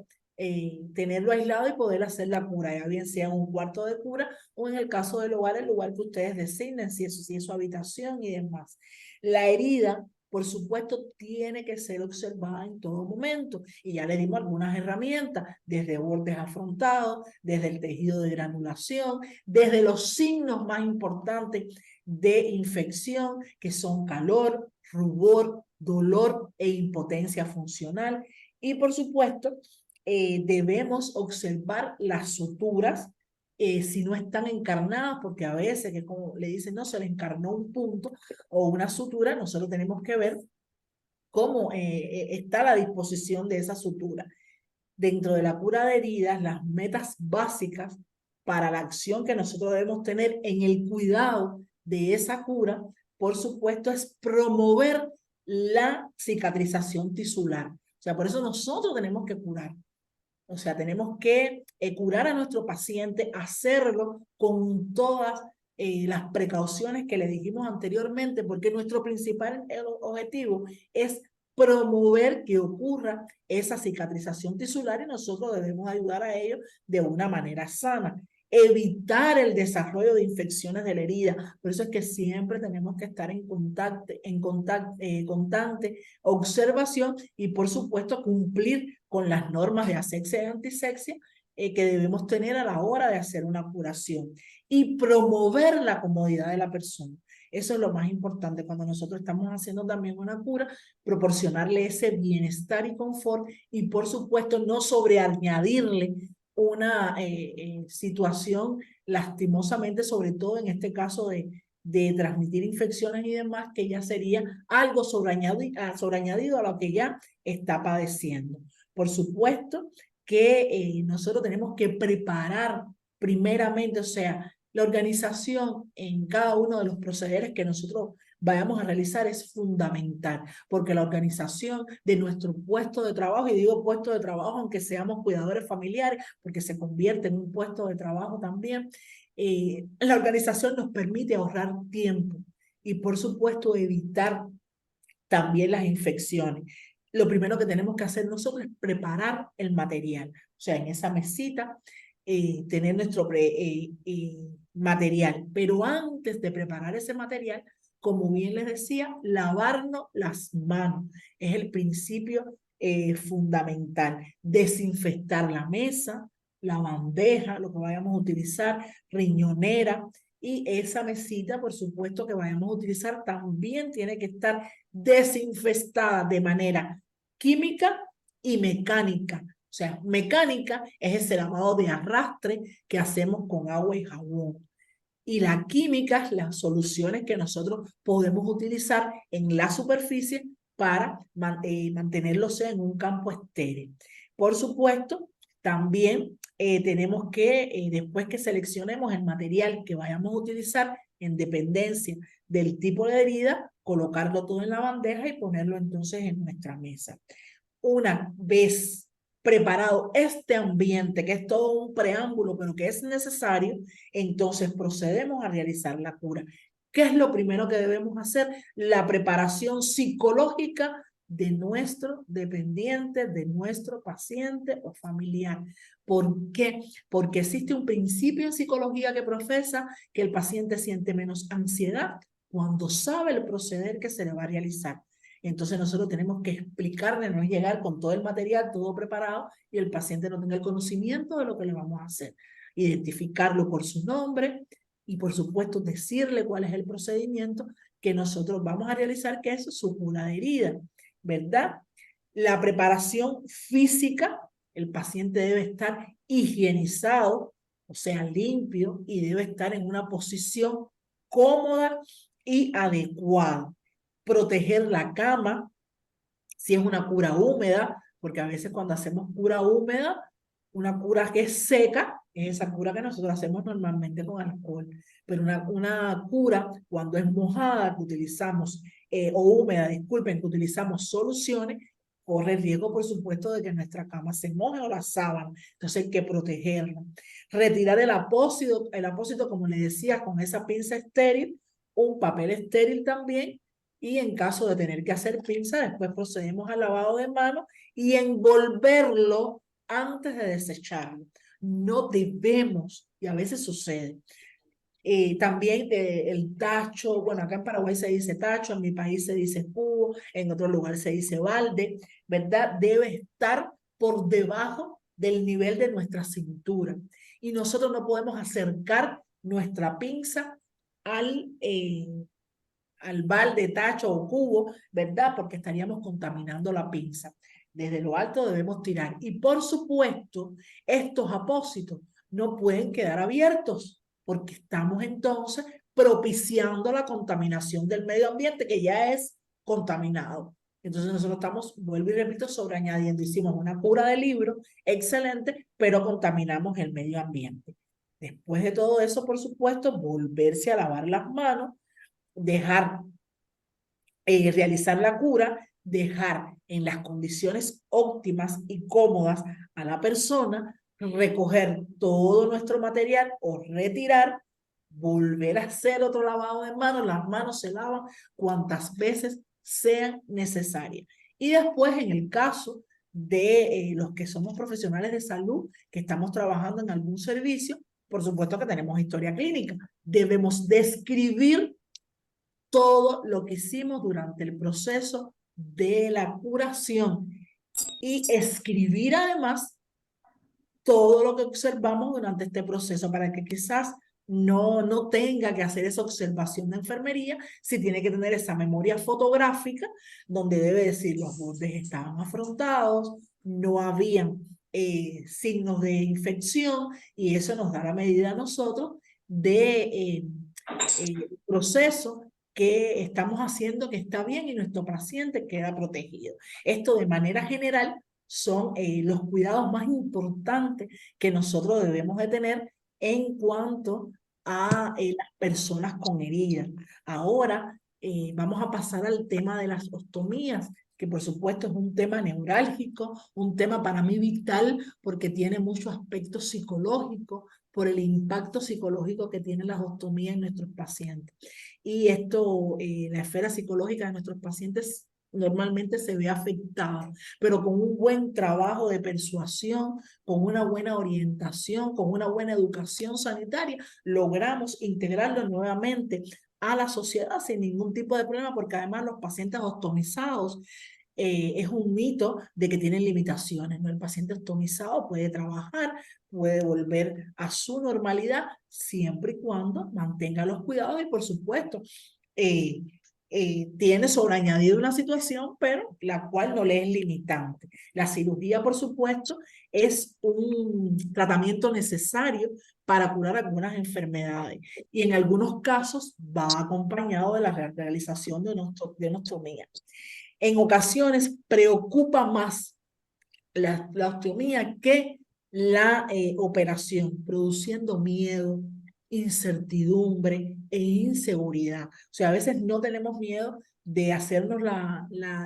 tenerlo aislado y poder hacer la cura, ya bien sea en un cuarto de cura o en el caso del hogar, el lugar que ustedes designen, si es su habitación y demás. La herida, por supuesto, tiene que ser observada en todo momento. Y ya le dimos algunas herramientas, desde bordes afrontados, desde el tejido de granulación, desde los signos más importantes de infección, que son calor, rubor, dolor e impotencia funcional. Y por supuesto, debemos observar las suturas, si no están encarnadas, porque a veces, que como le dicen, no, se le encarnó un punto o una sutura, nosotros tenemos que ver cómo está la disposición de esa sutura. Dentro de la cura de heridas, las metas básicas para la acción que nosotros debemos tener en el cuidado de esa cura, por supuesto, es promover la cicatrización tisular. O sea, por eso nosotros tenemos que curar. O sea, tenemos que curar a nuestro paciente, hacerlo con todas las precauciones que le dijimos anteriormente, porque nuestro principal objetivo es promover que ocurra esa cicatrización tisular y nosotros debemos ayudar a ellos de una manera sana. Evitar el desarrollo de infecciones de la herida. Por eso es que siempre tenemos que estar en constante observación y, por supuesto, cumplir con las normas de asepsia y antisepsia que debemos tener a la hora de hacer una curación y promover la comodidad de la persona. Eso es lo más importante cuando nosotros estamos haciendo también una cura, proporcionarle ese bienestar y confort y, por supuesto, no sobreañadirle una situación lastimosamente, sobre todo en este caso de transmitir infecciones y demás, que ya sería algo sobreañadido a lo que ya está padeciendo. Por supuesto que nosotros tenemos que preparar primeramente, o sea, la organización en cada uno de los procederes que nosotros vayamos a realizar es fundamental, porque la organización de nuestro puesto de trabajo, y digo puesto de trabajo aunque seamos cuidadores familiares, porque se convierte en un puesto de trabajo también, la organización nos permite ahorrar tiempo y, por supuesto, evitar también las infecciones. Lo primero que tenemos que hacer nosotros es preparar el material. O sea, en esa mesita, tener nuestro material. Pero antes de preparar ese material, como bien les decía, lavarnos las manos. Es el principio fundamental. Desinfectar la mesa, la bandeja, lo que vayamos a utilizar, riñonera, y esa mesita, por supuesto, que vayamos a utilizar también tiene que estar desinfectada de manera química y mecánica. O sea, mecánica es ese lavado de arrastre que hacemos con agua y jabón. Y la química, las soluciones que nosotros podemos utilizar en la superficie para mantenerlos en un campo estéril. Por supuesto, también tenemos que, después que seleccionemos el material que vayamos a utilizar, en dependencia del tipo de herida, colocarlo todo en la bandeja y ponerlo entonces en nuestra mesa. Una vez preparado este ambiente, que es todo un preámbulo, pero que es necesario, entonces procedemos a realizar la cura. ¿Qué es lo primero que debemos hacer? La preparación psicológica de nuestro dependiente, de nuestro paciente o familiar. ¿Por qué? Porque existe un principio en psicología que profesa que el paciente siente menos ansiedad cuando sabe el proceder que se le va a realizar. Entonces nosotros tenemos que explicarle, no es llegar con todo el material, todo preparado, y el paciente no tenga el conocimiento de lo que le vamos a hacer. Identificarlo por su nombre y por supuesto decirle cuál es el procedimiento que nosotros vamos a realizar, que es su cura de herida, ¿verdad? La preparación física, el paciente debe estar higienizado, o sea, limpio, y debe estar en una posición cómoda y adecuada. Proteger la cama, si es una cura húmeda, porque a veces cuando hacemos cura húmeda, una cura que es seca, es esa cura que nosotros hacemos normalmente con alcohol, pero una cura cuando es mojada, que utilizamos, o húmeda, disculpen, que utilizamos soluciones, corre el riesgo, por supuesto, de que nuestra cama se moje o la sábana, entonces hay que protegerla. Retirar el apósito, como le decía, con esa pinza estéril, un papel estéril también, y en caso de tener que hacer pinza, después procedemos al lavado de manos y envolverlo antes de desecharlo. No debemos, y a veces sucede, también el tacho, bueno, acá en Paraguay se dice tacho, en mi país se dice cubo, en otro lugar se dice balde, ¿verdad? Debe estar por debajo del nivel de nuestra cintura. Y nosotros no podemos acercar nuestra pinza al balde, tacho o cubo, ¿verdad? Porque estaríamos contaminando la pinza. Desde lo alto debemos tirar. Y por supuesto, estos apósitos no pueden quedar abiertos, porque estamos entonces propiciando la contaminación del medio ambiente, que ya es contaminado. Entonces nosotros estamos, vuelvo y repito, sobreañadiendo. Hicimos una cura de libro, excelente, pero contaminamos el medio ambiente. Después de todo eso, por supuesto, volverse a lavar las manos, dejar realizar la cura, dejar en las condiciones óptimas y cómodas a la persona, recoger todo nuestro material o retirar, volver a hacer otro lavado de manos. Las manos se lavan cuantas veces sean necesarias. Y después, en el caso de los que somos profesionales de salud, que estamos trabajando en algún servicio, por supuesto que tenemos historia clínica. Debemos describir todo lo que hicimos durante el proceso de la curación y escribir además todo lo que observamos durante este proceso, para que quizás no tenga que hacer esa observación de enfermería, si tiene que tener esa memoria fotográfica donde debe decir los bordes estaban afrontados, no habían signos de infección, y eso nos da la medida a nosotros de proceso que estamos haciendo que está bien y nuestro paciente queda protegido. Esto de manera general son los cuidados más importantes que nosotros debemos de tener en cuanto a las personas con heridas. Ahora vamos a pasar al tema de las ostomías, que por supuesto es un tema neurálgico, un tema para mí vital, porque tiene mucho aspecto psicológico, por el impacto psicológico que tiene la ostomía en nuestros pacientes. Y esto, la esfera psicológica de nuestros pacientes normalmente se ve afectada, pero con un buen trabajo de persuasión, con una buena orientación, con una buena educación sanitaria, logramos integrarlo nuevamente a la sociedad sin ningún tipo de problema, porque además los pacientes ostomizados es un mito de que tienen limitaciones, ¿no? El paciente ostomizado puede trabajar, puede volver a su normalidad siempre y cuando mantenga los cuidados y, por supuesto, tiene sobreañadido una situación, pero la cual no le es limitante. La cirugía, por supuesto, es un tratamiento necesario para curar algunas enfermedades y en algunos casos va acompañado de la realización de una ostomía. En ocasiones preocupa más la osteomía que la operación, produciendo miedo, incertidumbre e inseguridad. O sea, a veces no tenemos miedo de hacernos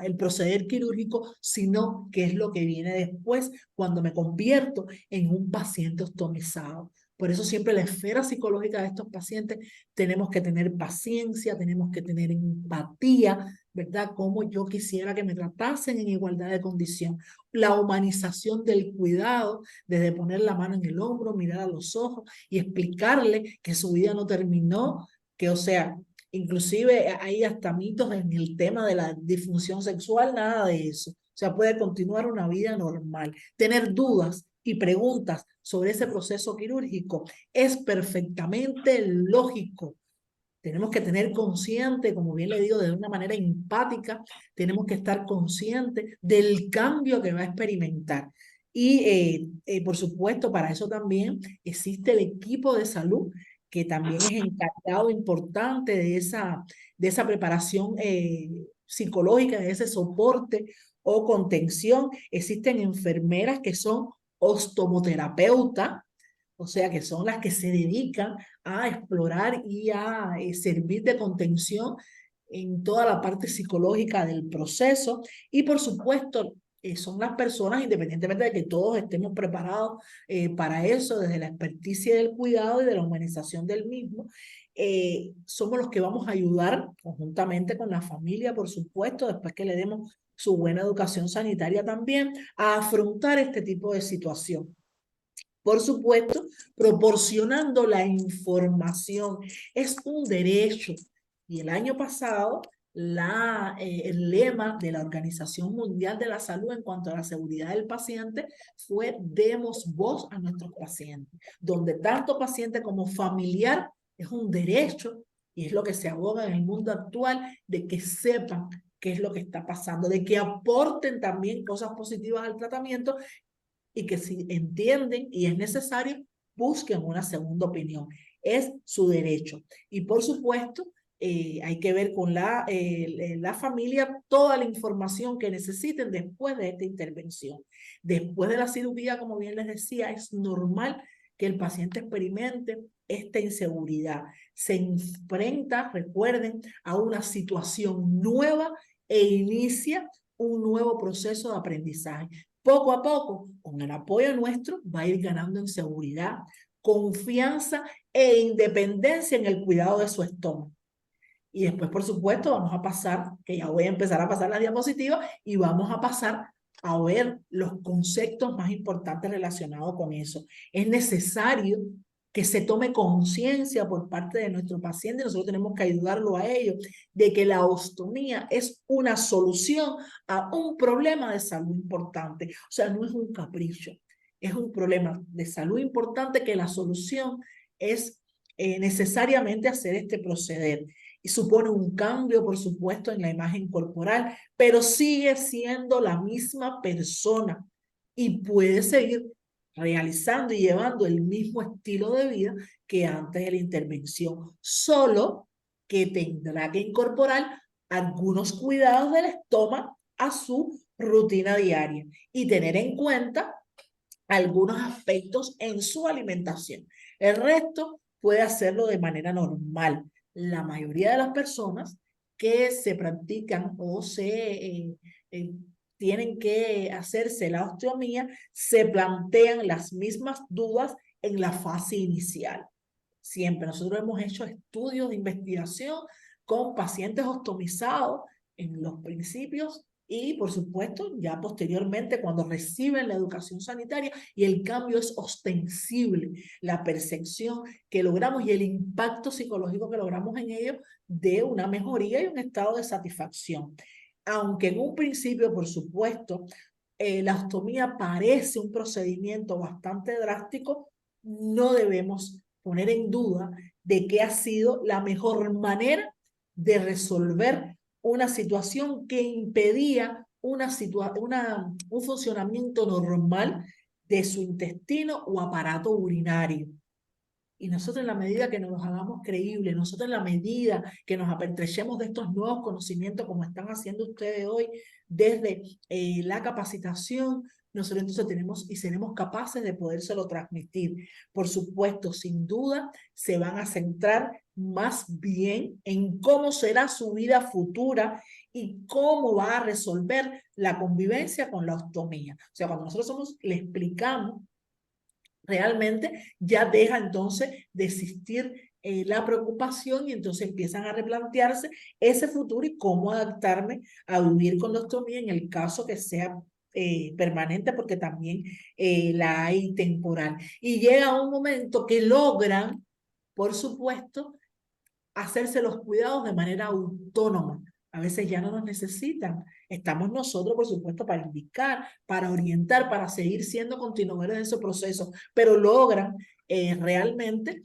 el proceder quirúrgico, sino qué es lo que viene después cuando me convierto en un paciente ostomizado. Por eso siempre la esfera psicológica de estos pacientes tenemos que tener paciencia, tenemos que tener empatía, ¿verdad? Como yo quisiera que me tratasen en igualdad de condición. La humanización del cuidado, desde poner la mano en el hombro, mirar a los ojos y explicarle que su vida no terminó, que o sea, inclusive hay hasta mitos en el tema de la disfunción sexual, nada de eso. O sea, puede continuar una vida normal. Tener dudas y preguntas sobre ese proceso quirúrgico es perfectamente lógico. Tenemos que tener consciente, como bien le digo, de una manera empática, tenemos que estar conscientes del cambio que va a experimentar. Y por supuesto, para eso también existe el equipo de salud, que también es encargado importante de esa preparación psicológica, de ese soporte o contención. Existen enfermeras que son ostomoterapeutas, o sea, que son las que se dedican a explorar y a servir de contención en toda la parte psicológica del proceso. Y por supuesto, son las personas, independientemente de que todos estemos preparados para eso, desde la experticia del cuidado y de la humanización del mismo, somos los que vamos a ayudar conjuntamente con la familia, por supuesto, después que le demos su buena educación sanitaria también, a afrontar este tipo de situación. Por supuesto, proporcionando la información. Es un derecho. Y el año pasado, el lema de la Organización Mundial de la Salud en cuanto a la seguridad del paciente fue demos voz a nuestros pacientes, donde tanto paciente como familiar es un derecho y es lo que se aboga en el mundo actual, de que sepan qué es lo que está pasando, de que aporten también cosas positivas al tratamiento y que si entienden y es necesario, busquen una segunda opinión. Es su derecho. Y por supuesto, hay que ver con la familia toda la información que necesiten después de esta intervención. Después de la cirugía, como bien les decía, es normal que el paciente experimente esta inseguridad. Se enfrenta, recuerden, a una situación nueva e inicia un nuevo proceso de aprendizaje. Poco a poco, con el apoyo nuestro, va a ir ganando en seguridad, confianza e independencia en el cuidado de su estómago. Y después, por supuesto, vamos a pasar, que ya voy a empezar a pasar las diapositivas, y vamos a pasar a ver los conceptos más importantes relacionados con eso. Es necesario que se tome conciencia por parte de nuestro paciente, nosotros tenemos que ayudarlo a ellos, de que la ostomía es una solución a un problema de salud importante. O sea, no es un capricho, es un problema de salud importante que la solución es necesariamente hacer este proceder. Y supone un cambio, por supuesto, en la imagen corporal, pero sigue siendo la misma persona y puede seguir realizando y llevando el mismo estilo de vida que antes de la intervención, solo que tendrá que incorporar algunos cuidados del estómago a su rutina diaria y tener en cuenta algunos aspectos en su alimentación. El resto puede hacerlo de manera normal. La mayoría de las personas que se practican o tienen que hacerse la osteomía se plantean las mismas dudas en la fase inicial. Siempre nosotros hemos hecho estudios de investigación con pacientes ostomizados en los principios y, por supuesto, ya posteriormente cuando reciben la educación sanitaria, y el cambio es ostensible, la percepción que logramos y el impacto psicológico que logramos en ellos de una mejoría y un estado de satisfacción. aunque en un principio, por supuesto, la ostomía parece un procedimiento bastante drástico, no debemos poner en duda de que ha sido la mejor manera de resolver una situación que impedía un funcionamiento normal de su intestino o aparato urinario. Y nosotros en la medida que nos hagamos creíbles, nosotros en la medida que nos apertrechemos de estos nuevos conocimientos como están haciendo ustedes hoy desde la capacitación, nosotros entonces tenemos y seremos capaces de podérselo transmitir. Por supuesto, sin duda, se van a centrar más bien en cómo será su vida futura y cómo va a resolver la convivencia con la ostomía. O sea, cuando nosotros le explicamos, realmente ya deja entonces de existir la preocupación y entonces empiezan a replantearse ese futuro y cómo adaptarme a vivir con la ostomía en el caso que sea permanente, porque también la hay temporal. Y llega un momento que logran, por supuesto, hacerse los cuidados de manera autónoma. A veces ya no nos necesitan. Estamos nosotros, por supuesto, para indicar, para orientar, para seguir siendo continuadores de ese proceso, pero logran realmente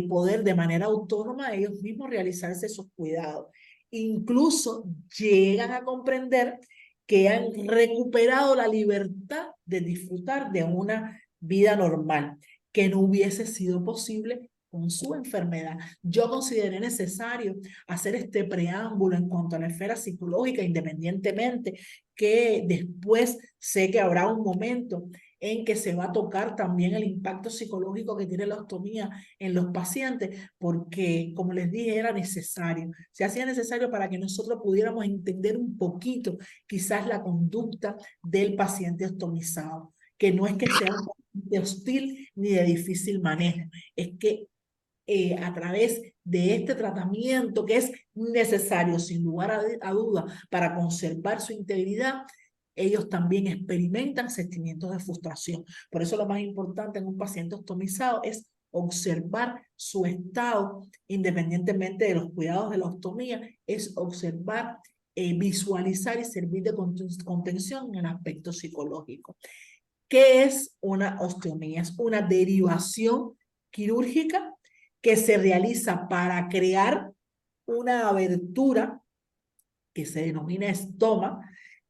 poder de manera autónoma ellos mismos realizarse esos cuidados. Incluso llegan a comprender que han recuperado la libertad de disfrutar de una vida normal, que no hubiese sido posible con su enfermedad. Yo consideré necesario hacer este preámbulo en cuanto a la esfera psicológica, independientemente que después sé que habrá un momento en que se va a tocar también el impacto psicológico que tiene la ostomía en los pacientes, porque, como les dije, era necesario. Se hacía necesario para que nosotros pudiéramos entender un poquito quizás la conducta del paciente ostomizado, que no es que sea un paciente hostil ni de difícil manejo, es que a través de este tratamiento que es necesario, sin lugar a duda, para conservar su integridad, ellos también experimentan sentimientos de frustración. Por eso lo más importante en un paciente ostomizado es observar su estado, independientemente de los cuidados de la ostomía, es observar, visualizar y servir de contención en el aspecto psicológico. ¿Qué es una ostomía? Es una derivación quirúrgica que se realiza para crear una abertura que se denomina estoma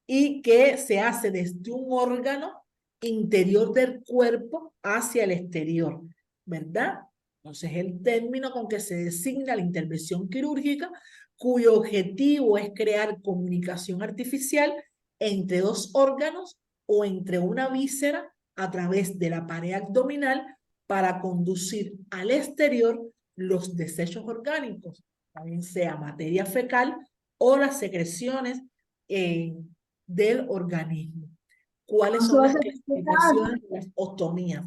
y que se hace desde un órgano interior del cuerpo hacia el exterior, ¿verdad? Entonces, el término con que se designa la intervención quirúrgica, cuyo objetivo es crear comunicación artificial entre dos órganos o entre una víscera a través de la pared abdominal para conducir al exterior los desechos orgánicos, también sea materia fecal o las secreciones del organismo. ¿Cuáles son las clasificaciones de las ostomías?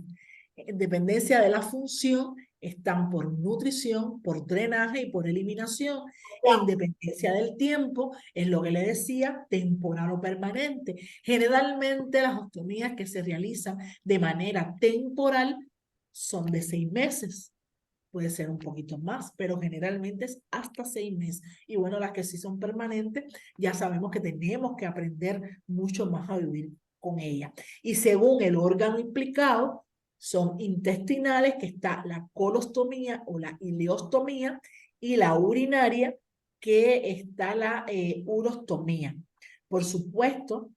En dependencia de la función, están por nutrición, por drenaje y por eliminación. En dependencia del tiempo, es lo que le decía, temporal o permanente. Generalmente las ostomías que se realizan de manera temporal son de 6 meses. Puede ser un poquito más, pero generalmente es hasta 6 meses. Y bueno, las que sí son permanentes, ya sabemos que tenemos que aprender mucho más a vivir con ella. Y según el órgano implicado, son intestinales, que está la colostomía o la ileostomía, y la urinaria, que está la urostomía. Por supuesto,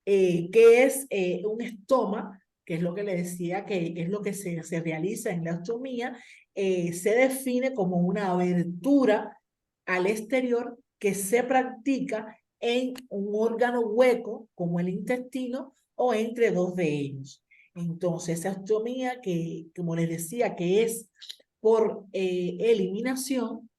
que es un estoma, que es lo que le decía, que es lo que se realiza en la ostomía, se define como una abertura al exterior que se practica en un órgano hueco, como el intestino, o entre dos de ellos. Entonces, esa ostomía que, como les decía, que es por eliminación,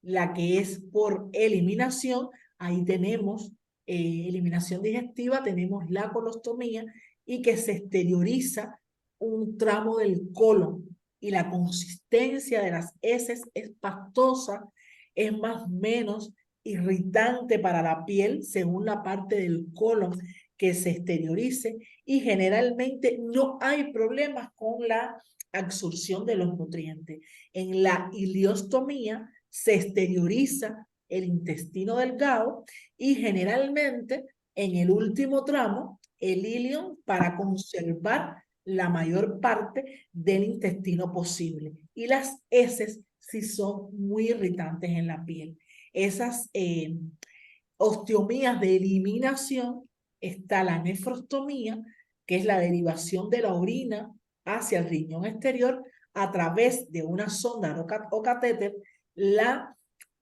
la que es por eliminación, ahí tenemos eliminación digestiva, tenemos la colostomía, y que se exterioriza un tramo del colon, y la consistencia de las heces es pastosa, es más o menos irritante para la piel según la parte del colon que se exteriorice, y generalmente no hay problemas con la absorción de los nutrientes. En la ileostomía se exterioriza el intestino delgado y generalmente en el último tramo el ilion para conservar la mayor parte del intestino posible. Y las heces sí son muy irritantes en la piel. Esas osteomías de eliminación, está la nefrostomía, que es la derivación de la orina hacia el riñón exterior a través de una sonda o catéter, la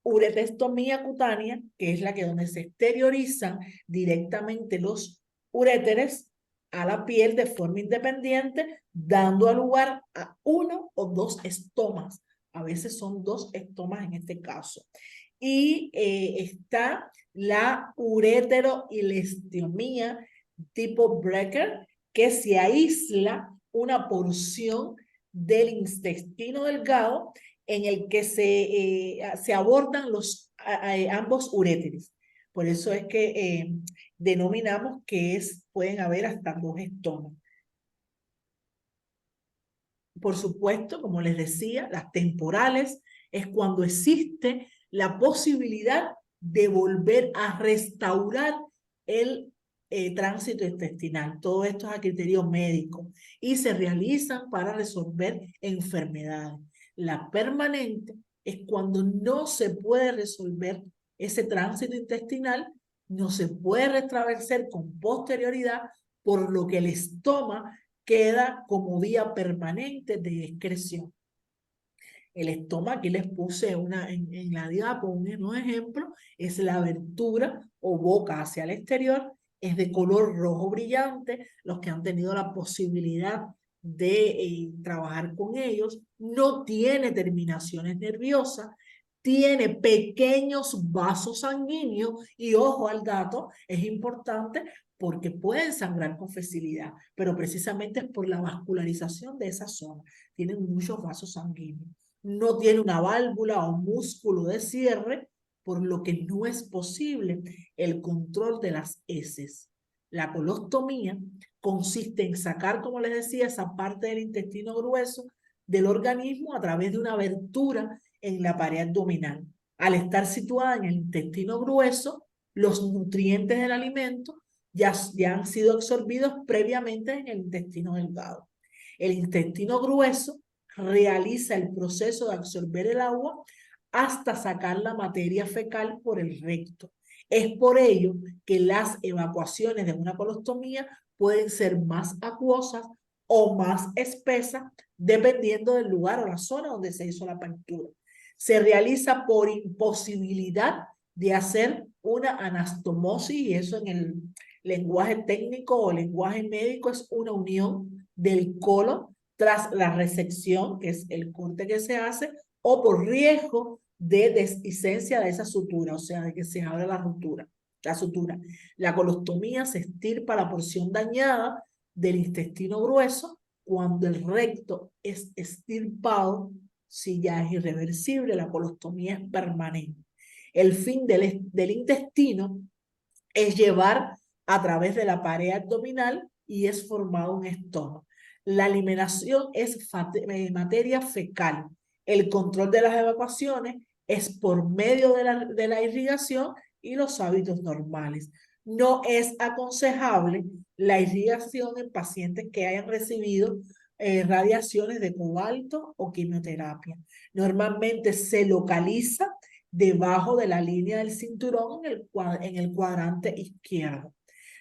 uretestomía cutánea, que es la que donde se exteriorizan directamente los uréteres a la piel de forma independiente, dando lugar a uno o dos estomas. A veces son dos estomas en este caso. Y está la ureteroileostomía tipo Brecker, que se aísla una porción del intestino delgado en el que se abordan ambos uréteres. Por eso es que denominamos que pueden haber hasta dos estomas. Por supuesto, como les decía, las temporales es cuando existe la posibilidad de volver a restaurar el tránsito intestinal. Todo esto es a criterio médico y se realizan para resolver enfermedades. La permanente es cuando no se puede resolver ese tránsito intestinal, no se puede restablecer con posterioridad, por lo que el estómago queda como vía permanente de excreción. El estómago, aquí les puse en la diapo un ejemplo, es la abertura o boca hacia el exterior, es de color rojo brillante. Los que han tenido la posibilidad de trabajar con ellos, no tiene terminaciones nerviosas, tiene pequeños vasos sanguíneos y ojo al dato, es importante porque pueden sangrar con facilidad, pero precisamente es por la vascularización de esa zona. Tienen muchos vasos sanguíneos. No tiene una válvula o músculo de cierre, por lo que no es posible el control de las heces. La colostomía consiste en sacar, como les decía, esa parte del intestino grueso del organismo a través de una abertura en la pared abdominal. Al estar situada en el intestino grueso, los nutrientes del alimento ya han sido absorbidos previamente en el intestino delgado. El intestino grueso realiza el proceso de absorber el agua hasta sacar la materia fecal por el recto. Es por ello que las evacuaciones de una colostomía pueden ser más acuosas o más espesas, dependiendo del lugar o la zona donde se hizo la apertura. Se realiza por imposibilidad de hacer una anastomosis, y eso en el lenguaje técnico o lenguaje médico es una unión del colon tras la resección, que es el corte que se hace, o por riesgo de deslicencia de esa sutura, o sea, de que se abra la sutura. La colostomía se extirpa la porción dañada del intestino grueso. Cuando el recto es extirpado, si ya es irreversible, la colostomía es permanente. El fin del intestino es llevar a través de la pared abdominal y es formado un estómago. La eliminación es materia fecal. El control de las evacuaciones es por medio de la irrigación y los hábitos normales. No es aconsejable la irrigación en pacientes que hayan recibido radiaciones de cobalto o quimioterapia. Normalmente se localiza debajo de la línea del cinturón en el cuadrante izquierdo.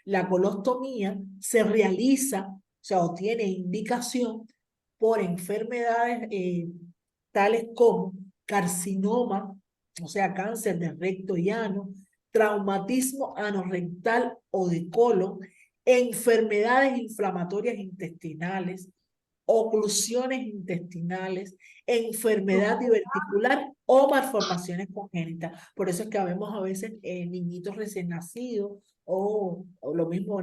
La colostomía se realiza, o sea, o tiene indicación por enfermedades tales como carcinoma, o sea, cáncer de recto y ano, traumatismo anorrectal o de colon, enfermedades inflamatorias intestinales, oclusiones intestinales, enfermedad diverticular o malformaciones congénitas. Por eso es que vemos a veces niñitos recién nacidos o lo mismo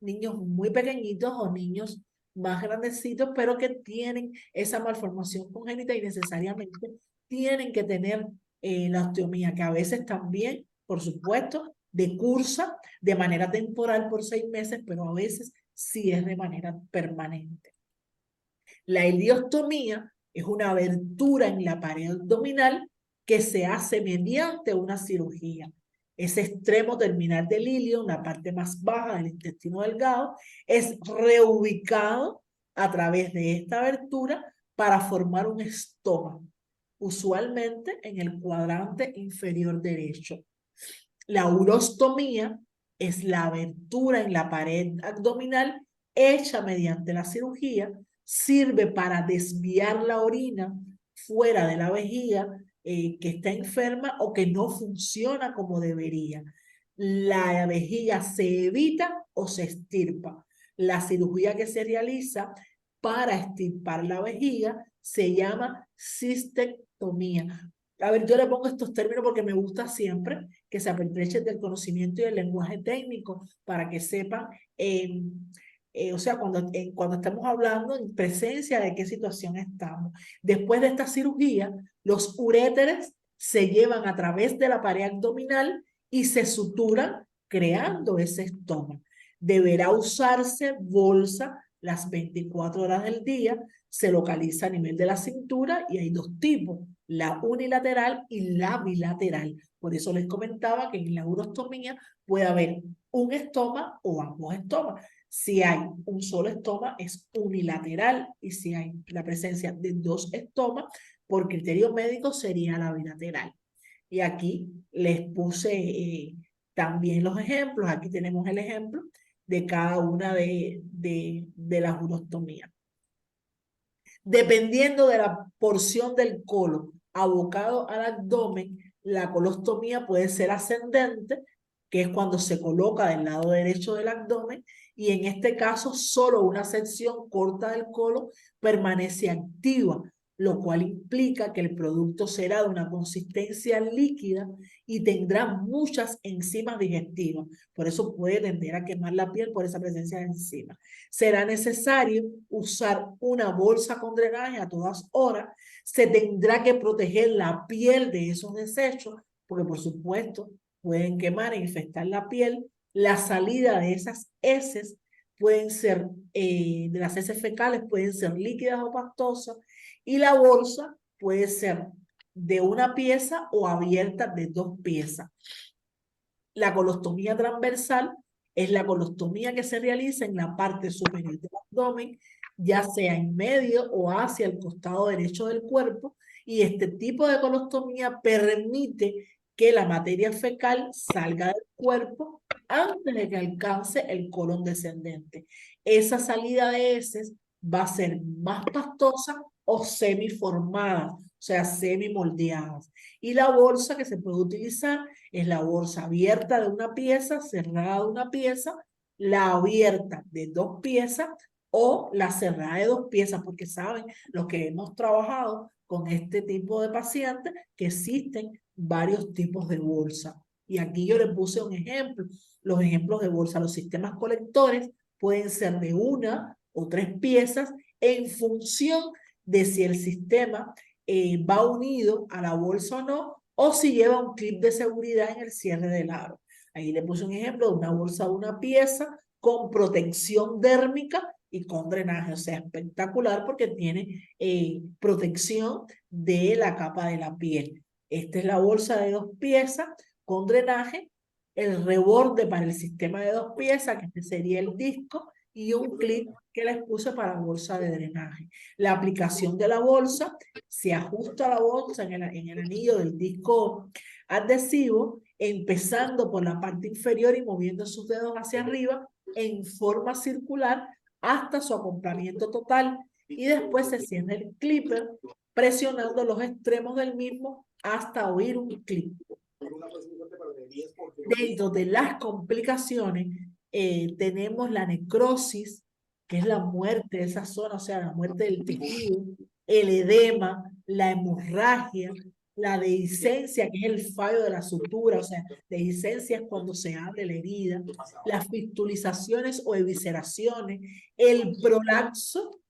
niños muy pequeñitos o niños más grandecitos, pero que tienen esa malformación congénita y necesariamente tienen que tener la osteomía, que a veces también, por supuesto, decursa de manera temporal por 6 meses, pero a veces sí es de manera permanente. La iliostomía es una abertura en la pared abdominal que se hace mediante una cirugía. Ese extremo terminal del ilion, la parte más baja del intestino delgado, es reubicado a través de esta abertura para formar un estoma, usualmente en el cuadrante inferior derecho. La urostomía es la abertura en la pared abdominal hecha mediante la cirugía, sirve para desviar la orina fuera de la vejiga que está enferma o que no funciona como debería. La vejiga se evita o se extirpa. La cirugía que se realiza para extirpar la vejiga se llama cistectomía. A ver, yo le pongo estos términos porque me gusta siempre que se apertrechen del conocimiento y del lenguaje técnico para que sepan, o sea, cuando estamos hablando en presencia de qué situación estamos. Después de esta cirugía, los uréteres se llevan a través de la pared abdominal y se suturan creando ese estoma. Deberá usarse bolsa las 24 horas del día, se localiza a nivel de la cintura y hay dos tipos, la unilateral y la bilateral. Por eso les comentaba que en la urostomía puede haber un estoma o ambos estomas. Si hay un solo estoma es unilateral y si hay la presencia de dos estomas, por criterio médico sería la bilateral. Y aquí les puse también los ejemplos. Aquí tenemos el ejemplo de cada una de las urostomías. Dependiendo de la porción del colon abocado al abdomen, la colostomía puede ser ascendente, que es cuando se coloca del lado derecho del abdomen, y en este caso solo una sección corta del colon permanece activa, lo cual implica que el producto será de una consistencia líquida y tendrá muchas enzimas digestivas. Por eso puede tender a quemar la piel por esa presencia de enzimas. Será necesario usar una bolsa con drenaje a todas horas. Se tendrá que proteger la piel de esos desechos, porque por supuesto pueden quemar e infectar la piel. La salida de esas heces pueden ser, de las heces fecales pueden ser líquidas o pastosas, y la bolsa puede ser de una pieza o abierta de dos piezas. La colostomía transversal es la colostomía que se realiza en la parte superior del abdomen, ya sea en medio o hacia el costado derecho del cuerpo, y este tipo de colostomía permite que la materia fecal salga del cuerpo antes de que alcance el colon descendente. Esa salida de heces va a ser más pastosa o semiformadas, o sea, semimoldeadas. Y la bolsa que se puede utilizar es la bolsa abierta de una pieza, cerrada de una pieza, la abierta de dos piezas o la cerrada de dos piezas, porque saben los que hemos trabajado con este tipo de pacientes que existen varios tipos de bolsa. Y aquí yo les puse un ejemplo, los ejemplos de bolsa. Los sistemas colectores pueden ser de una o tres piezas en función de si el sistema va unido a la bolsa o no, o si lleva un clip de seguridad en el cierre del aro. Ahí le puse un ejemplo de una bolsa de una pieza con protección dérmica y con drenaje. O sea, espectacular porque tiene protección de la capa de la piel. Esta es la bolsa de dos piezas con drenaje, el reborde para el sistema de dos piezas, que este sería el disco, y un clip que les puse para bolsa de drenaje. La aplicación de la bolsa, se ajusta la bolsa en el anillo del disco adhesivo, empezando por la parte inferior y moviendo sus dedos hacia arriba en forma circular hasta su acoplamiento total, y después se cierra el clipper presionando los extremos del mismo hasta oír un clip. Dentro de las complicaciones tenemos la necrosis, que es la muerte de esa zona, o sea, la muerte del tejido, el edema, la hemorragia, la dehiscencia, que es el fallo de la sutura, o sea, dehiscencia es cuando se abre la herida, las fistulizaciones o evisceraciones, el prolapso,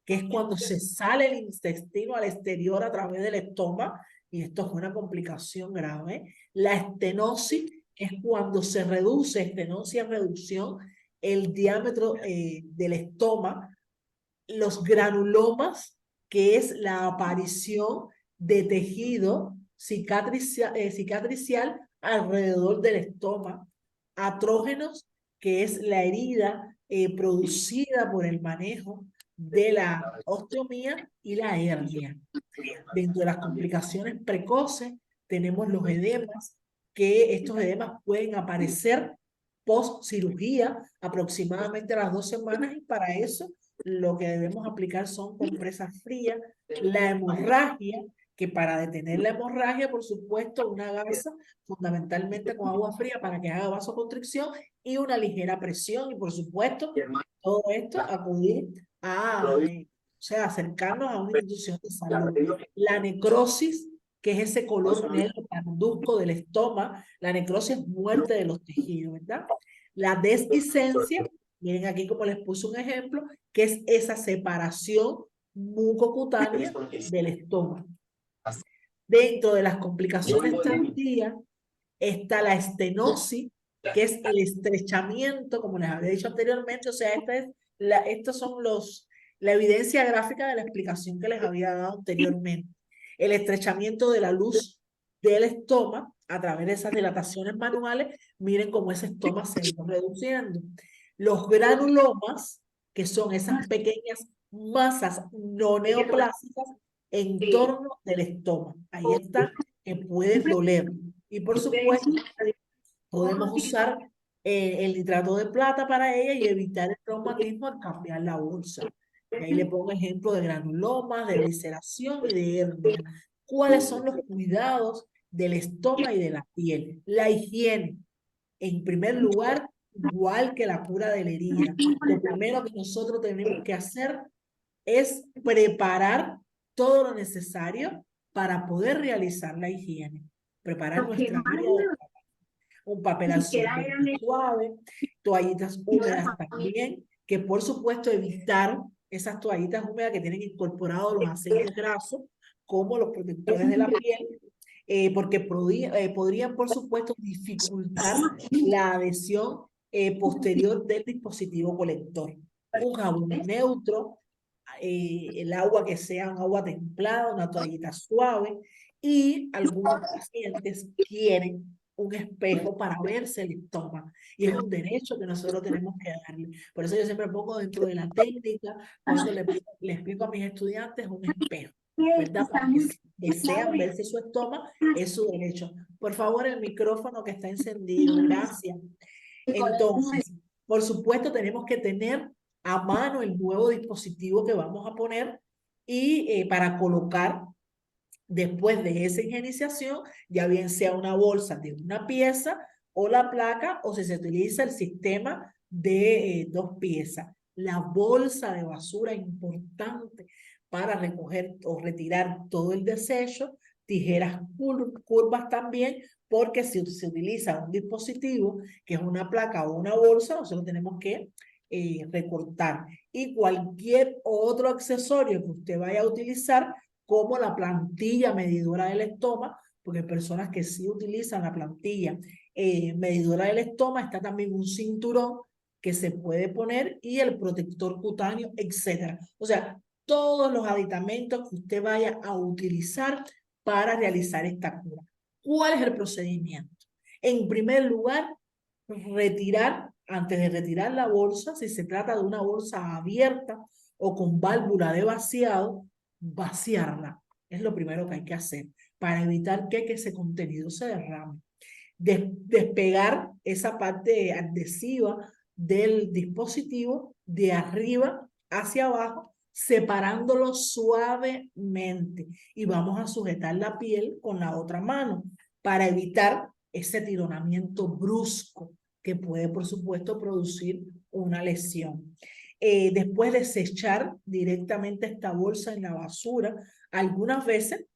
que es cuando se sale el intestino al exterior a través del estómago, y esto es una complicación grave. La estenosis es cuando se reduce, estenosis, reducción, el diámetro del estómago. Los granulomas, que es la aparición de tejido cicatricial alrededor del estómago, artrógenos, que es la herida producida por el manejo de la osteomía y la hernia. Dentro de las complicaciones precoces tenemos los edemas, que estos edemas pueden aparecer post cirugía aproximadamente a las 2 semanas, y para eso lo que debemos aplicar son compresas frías. La hemorragia, que para detener la hemorragia, por supuesto, una gasa fundamentalmente con agua fría para que haga vasoconstricción y una ligera presión, y por supuesto todo esto acudir a o sea, acercarnos a una institución de salud. La necrosis, que es ese color negro parduzco del estómago, la necrosis es muerte de los tejidos, ¿verdad? La dehiscencia, miren aquí como les puse un ejemplo, que es esa separación mucocutánea del estómago. Dentro de las complicaciones tardías está la estenosis, que es el estrechamiento, como les había dicho anteriormente. O sea, estos son la evidencia gráfica de la explicación que les había dado anteriormente. El estrechamiento de la luz del estómago a través de esas dilataciones manuales. Miren cómo ese estómago se va reduciendo. Los granulomas, que son esas pequeñas masas no neoplásicas en torno del estómago. Ahí está, que puede doler. Y por supuesto, podemos usar el nitrato de plata para ella y evitar el traumatismo al cambiar la bolsa. Y ahí le pongo ejemplo de granulomas, de visceración y de hernia. ¿Cuáles son los cuidados del estómago y de la piel? La higiene. En primer lugar, igual que la cura de la herida. Lo primero que nosotros tenemos que hacer es preparar todo lo necesario para poder realizar la higiene. Preparar nuestra área de trabajo. Un papel absorbente suave, toallitas húmedas también, que por supuesto evitar esas toallitas húmedas que tienen incorporados los aceites grasos, como los protectores de la piel, porque podrían por supuesto dificultar la adhesión posterior del dispositivo colector. Un jabón neutro, el agua que sea un agua templada, una toallita suave, y algunos pacientes quieren un espejo para verse el estómago, y es un derecho que nosotros tenemos que darle. Por eso yo siempre pongo dentro de la técnica, cuando le explico a mis estudiantes, un espejo, ¿verdad? Para que si desean verse su estómago, es su derecho. Por favor, el micrófono que está encendido, gracias. Entonces, por supuesto, tenemos que tener a mano el nuevo dispositivo que vamos a poner, y para colocar después de esa higienización, ya bien sea una bolsa de una pieza o la placa, o si se utiliza el sistema de 2 piezas. La bolsa de basura es importante para recoger o retirar todo el desecho, tijeras curvas también, porque si se utiliza un dispositivo que es una placa o una bolsa, nosotros tenemos que recortar. Y cualquier otro accesorio que usted vaya a utilizar, como la plantilla medidora del estómago, porque hay personas que sí utilizan la plantilla medidora del estómago. Está también un cinturón que se puede poner, y el protector cutáneo, etc. O sea, todos los aditamentos que usted vaya a utilizar para realizar esta cura. ¿Cuál es el procedimiento? En primer lugar, antes de retirar la bolsa, si se trata de una bolsa abierta o con válvula de vaciado, vaciarla. Es lo primero que hay que hacer para evitar que ese contenido se derrame. Despegar esa parte adhesiva del dispositivo de arriba hacia abajo, separándolo suavemente, y vamos a sujetar la piel con la otra mano para evitar ese tironamiento brusco que puede, por supuesto, producir una lesión. Después desechar directamente esta bolsa en la basura. Algunas veces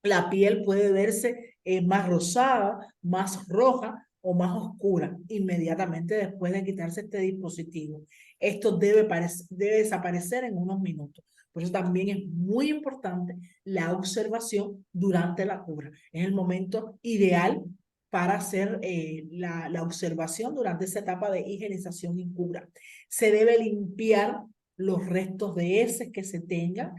la piel puede verse más rosada, más roja o más oscura inmediatamente después de quitarse este dispositivo. Esto debe desaparecer en unos minutos. Por eso también es muy importante la observación durante la cura. Es el momento ideal para hacer la observación durante esa etapa de higienización y cura. Se debe limpiar los restos de heces que se tengan,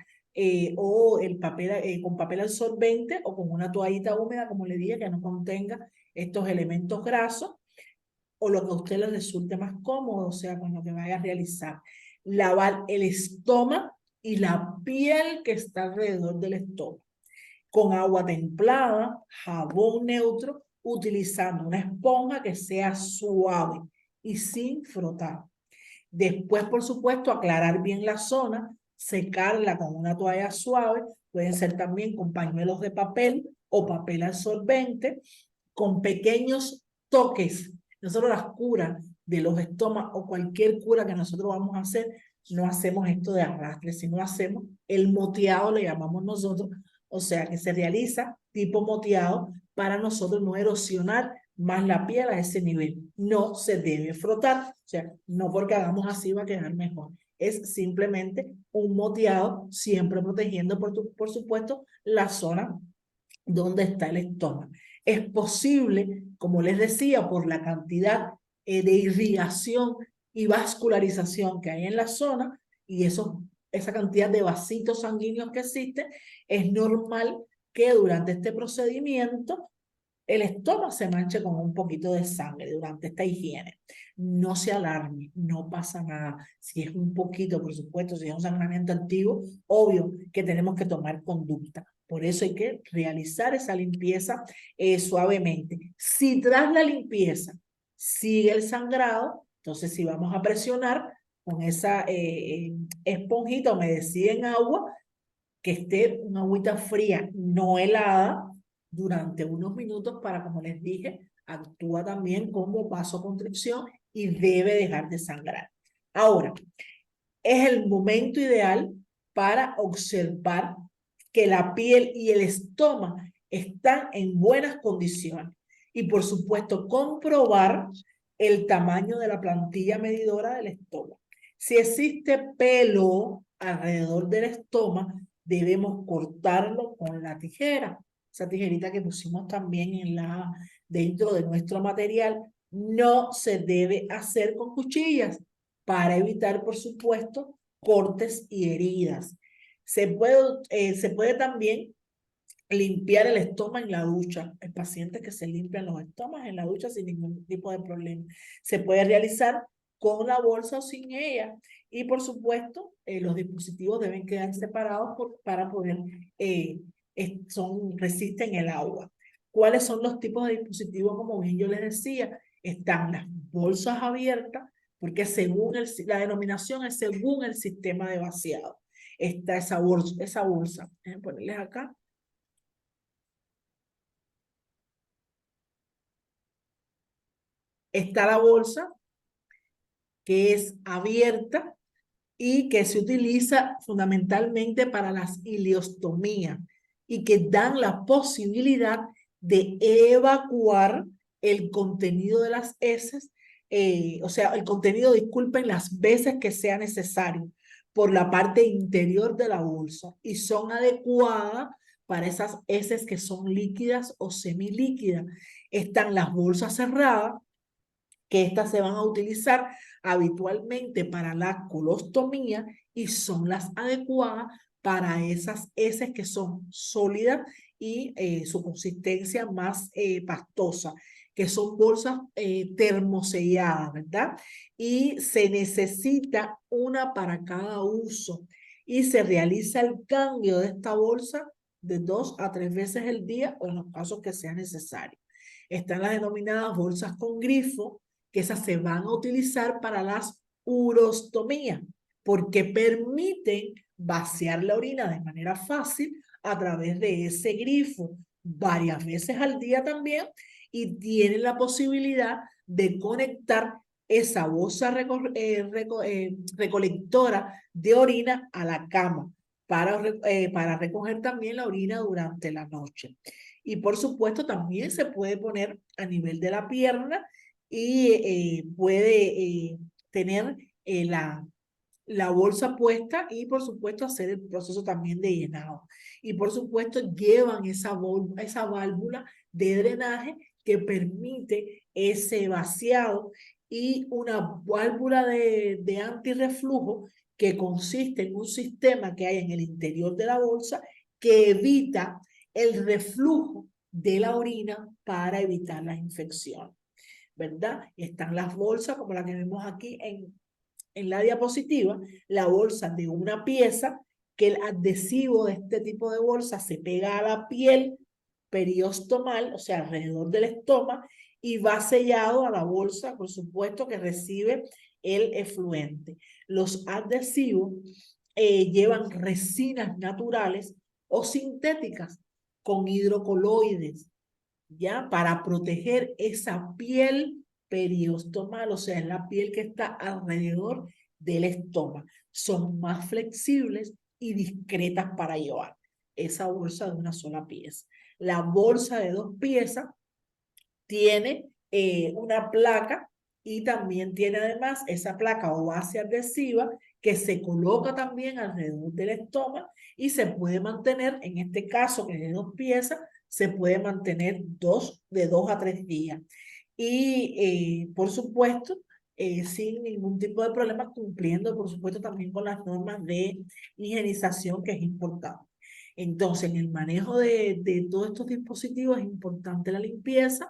o el papel, con papel absorbente o con una toallita húmeda, como le dije, que no contenga estos elementos grasos, o lo que a usted le resulte más cómodo, o sea, con lo que vaya a realizar. Lavar el estómago y la piel que está alrededor del estómago con agua templada, jabón neutro, utilizando una esponja que sea suave y sin frotar. Después, por supuesto, aclarar bien la zona, secarla con una toalla suave, pueden ser también con pañuelos de papel o papel absorbente, con pequeños toques. Nosotros las curas de los estómagos o cualquier cura que nosotros vamos a hacer, no hacemos esto de arrastre, sino hacemos el moteado, le llamamos nosotros, o sea que se realiza tipo moteado para nosotros no erosionar más la piel a ese nivel. No se debe frotar, o sea, no porque hagamos así va a quedar mejor. Es simplemente un moteado, siempre protegiendo, por supuesto, la zona donde está el estómago. Es posible, como les decía, por la cantidad de irrigación y vascularización que hay en la zona y esa cantidad de vasitos sanguíneos que existen, es normal que durante este procedimiento el estómago se manche con un poquito de sangre durante esta higiene. No se alarme, no pasa nada. Si es un poquito, por supuesto, si es un sangramiento activo, obvio que tenemos que tomar conducta. Por eso hay que realizar esa limpieza suavemente. Si tras la limpieza sigue el sangrado, entonces si vamos a presionar con esa esponjita humedecida en agua, que esté una agüita fría, no helada, durante unos minutos para, como les dije, actúa también como vasoconstricción y debe dejar de sangrar. Ahora, es el momento ideal para observar que la piel y el estómago están en buenas condiciones y, por supuesto, comprobar el tamaño de la plantilla medidora del estómago. Si existe pelo alrededor del estómago, debemos cortarlo con la tijera. Esa tijerita que pusimos también dentro de nuestro material. No se debe hacer con cuchillas para evitar, por supuesto, cortes y heridas. Se puede también limpiar el estómago en la ducha. Hay pacientes que se limpian los estómagos en la ducha sin ningún tipo de problema. Se puede realizar con la bolsa o sin ella. Y por supuesto, los dispositivos deben quedar separados para poder, resisten el agua. ¿Cuáles son los tipos de dispositivos? Como bien yo les decía, están las bolsas abiertas, porque según la denominación es según el sistema de vaciado. Está esa bolsa. Déjenme ponerles acá. Está la bolsa que es abierta y que se utiliza fundamentalmente para las ileostomías y que dan la posibilidad de evacuar el contenido de las heces, o sea, el contenido, disculpen, las veces que sea necesario por la parte interior de la bolsa y son adecuadas para esas heces que son líquidas o semilíquidas. Están las bolsas cerradas, que estas se van a utilizar habitualmente para la colostomía y son las adecuadas para esas heces que son sólidas y su consistencia más pastosa, que son bolsas termoselladas, ¿verdad? Y se necesita una para cada uso y se realiza el cambio de esta bolsa de 2 a 3 veces el día o en los casos que sea necesario. Están las denominadas bolsas con grifo, que esas se van a utilizar para las urostomías, porque permiten vaciar la orina de manera fácil a través de ese grifo varias veces al día también y tienen la posibilidad de conectar esa bolsa recolectora de orina a la cama para recoger también la orina durante la noche. Y por supuesto también se puede poner a nivel de la pierna y puede tener la bolsa puesta y por supuesto hacer el proceso también de llenado. Y por supuesto llevan esa válvula de drenaje que permite ese vaciado y una válvula de antirreflujo que consiste en un sistema que hay en el interior de la bolsa que evita el reflujo de la orina para evitar las infecciones, ¿verdad? Están las bolsas como la que vemos aquí en la diapositiva, la bolsa de una pieza, que el adhesivo de este tipo de bolsa se pega a la piel periostomal, o sea, alrededor del estómago, y va sellado a la bolsa, por supuesto, que recibe el efluente. Los adhesivos llevan resinas naturales o sintéticas con hidrocoloides, ¿ya? Para proteger esa piel periostomal, o sea, es la piel que está alrededor del estómago. Son más flexibles y discretas para llevar. Esa bolsa de una sola pieza. La bolsa de 2 piezas tiene una placa y también tiene además esa placa o base adhesiva que se coloca también alrededor del estómago y se puede mantener, en este caso que es de 2 piezas, se puede mantener de 2 a 3 días. Y por supuesto, sin ningún tipo de problema, cumpliendo por supuesto también con las normas de higienización, que es importante. Entonces, en el manejo de todos estos dispositivos es importante la limpieza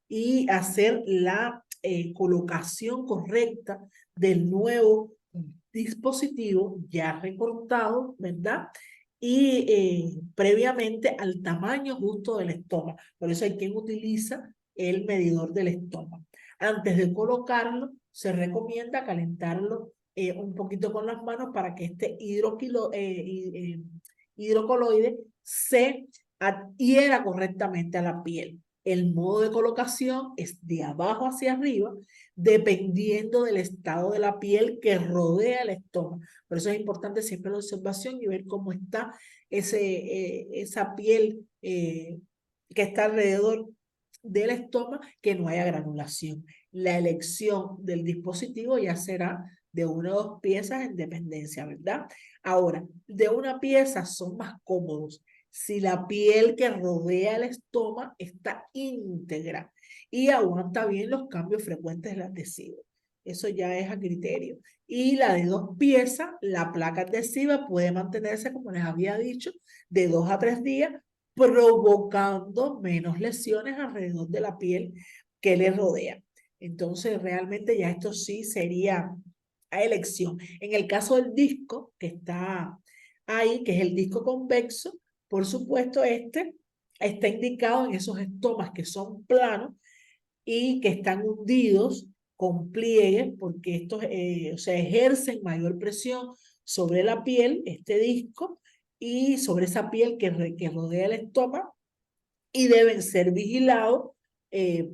y hacer la colocación correcta del nuevo dispositivo ya recortado, ¿verdad? Y previamente al tamaño justo del estómago. Por eso hay quien utiliza el medidor del estómago. Antes de colocarlo, se recomienda calentarlo un poquito con las manos para que este hidrocoloide se adhiera correctamente a la piel. El modo de colocación es de abajo hacia arriba, dependiendo del estado de la piel que rodea el estómago. Por eso es importante siempre la observación y ver cómo está esa piel que está alrededor del estómago, que no haya granulación. La elección del dispositivo ya será de 1 o 2 piezas en dependencia, ¿verdad? Ahora, de una pieza son más cómodos si la piel que rodea el estómago está íntegra y aguanta bien los cambios frecuentes del adhesivo. Eso ya es a criterio. Y la de 2 piezas, la placa adhesiva puede mantenerse, como les había dicho, de 2 a 3 días, provocando menos lesiones alrededor de la piel que le rodea. Entonces, realmente ya esto sí sería a elección. En el caso del disco que está ahí, que es el disco convexo, por supuesto, este está indicado en esos estomas que son planos y que están hundidos con pliegues, porque estos o sea, ejercen mayor presión sobre la piel, este disco, y sobre esa piel que rodea el estómago, y deben ser vigilados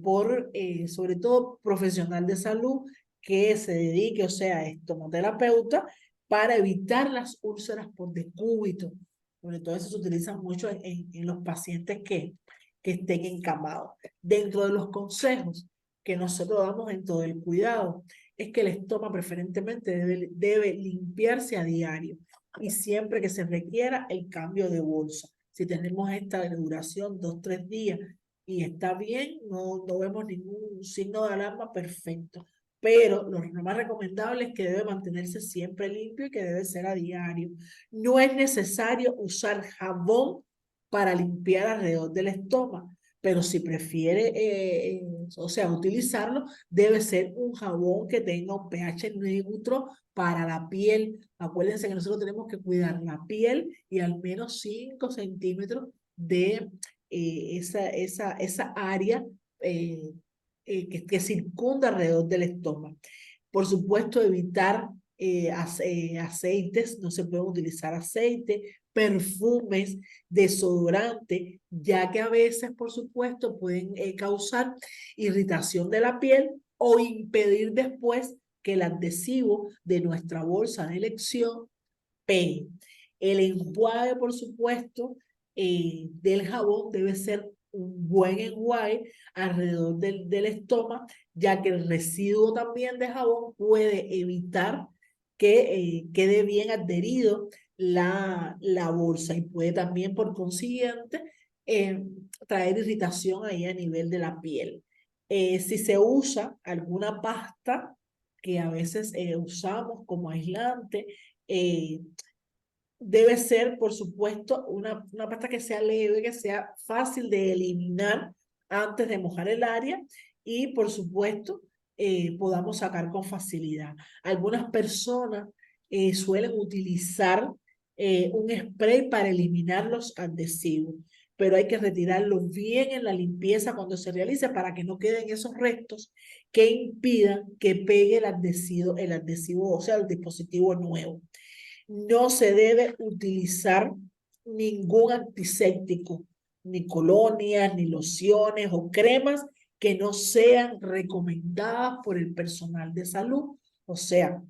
por, sobre todo, profesional de salud que se dedique, o sea, estomoterapeuta, para evitar las úlceras por decúbito. Sobre todo eso se utiliza mucho en los pacientes que estén encamados. Dentro de los consejos que nosotros damos dentro del cuidado, es que el estómago preferentemente debe limpiarse a diario y siempre que se requiera el cambio de bolsa. Si tenemos esta duración 2 o 3 días y está bien, no vemos ningún signo de alarma, perfecto. Pero lo más recomendable es que debe mantenerse siempre limpio y que debe ser a diario. No es necesario usar jabón para limpiar alrededor del estómago, pero si prefiere, o sea, utilizarlo, debe ser un jabón que tenga un pH neutro para la piel. Acuérdense que nosotros tenemos que cuidar la piel y al menos 5 centímetros de esa área que circunda alrededor del estómago. Por supuesto, evitar aceites, no se puede utilizar aceite, perfumes, desodorante, ya que a veces, por supuesto, pueden causar irritación de la piel o impedir después que el adhesivo de nuestra bolsa de elección pegue. El enjuague, por supuesto, del jabón debe ser un buen enjuague alrededor del estómago, ya que el residuo también de jabón puede evitar que quede bien adherido la bolsa y puede también, por consiguiente, traer irritación ahí a nivel de la piel. Si se usa alguna pasta que a veces usamos como aislante. Debe ser, por supuesto, una pasta que sea leve, que sea fácil de eliminar antes de mojar el área y, por supuesto, podamos sacar con facilidad. Algunas personas suelen utilizar un spray para eliminar los adhesivos, pero hay que retirarlo bien en la limpieza cuando se realice para que no queden esos restos que impidan que pegue el adhesivo, o sea, el dispositivo nuevo. No se debe utilizar ningún antiséptico, ni colonias, ni lociones o cremas que no sean recomendadas por el personal de salud. O sea,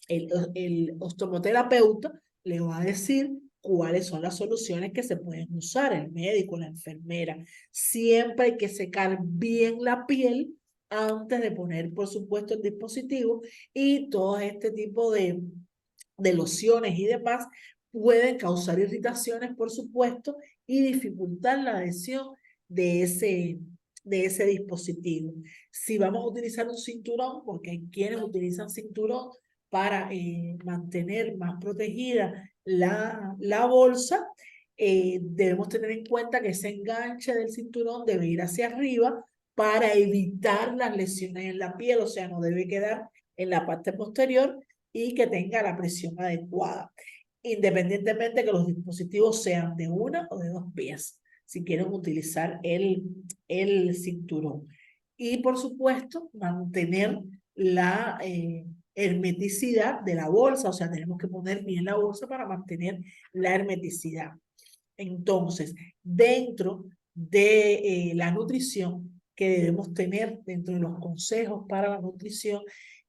el osteoterapeuta le va a decir cuáles son las soluciones que se pueden usar, el médico, la enfermera. Siempre hay que secar bien la piel antes de poner, por supuesto, el dispositivo, y todo este tipo de lociones y demás pueden causar irritaciones, por supuesto, y dificultar la adhesión de ese dispositivo. Si vamos a utilizar un cinturón, porque hay quienes utilizan cinturón para mantener más protegida la bolsa, debemos tener en cuenta que ese enganche del cinturón debe ir hacia arriba para evitar las lesiones en la piel, o sea, no debe quedar en la parte posterior y que tenga la presión adecuada, independientemente que los dispositivos sean de una o de dos piezas, si quieren utilizar el cinturón. Y, por supuesto, mantener la hermeticidad de la bolsa, o sea, tenemos que poner bien la bolsa para mantener la hermeticidad. Entonces, dentro de la nutrición que debemos tener, dentro de los consejos para la nutrición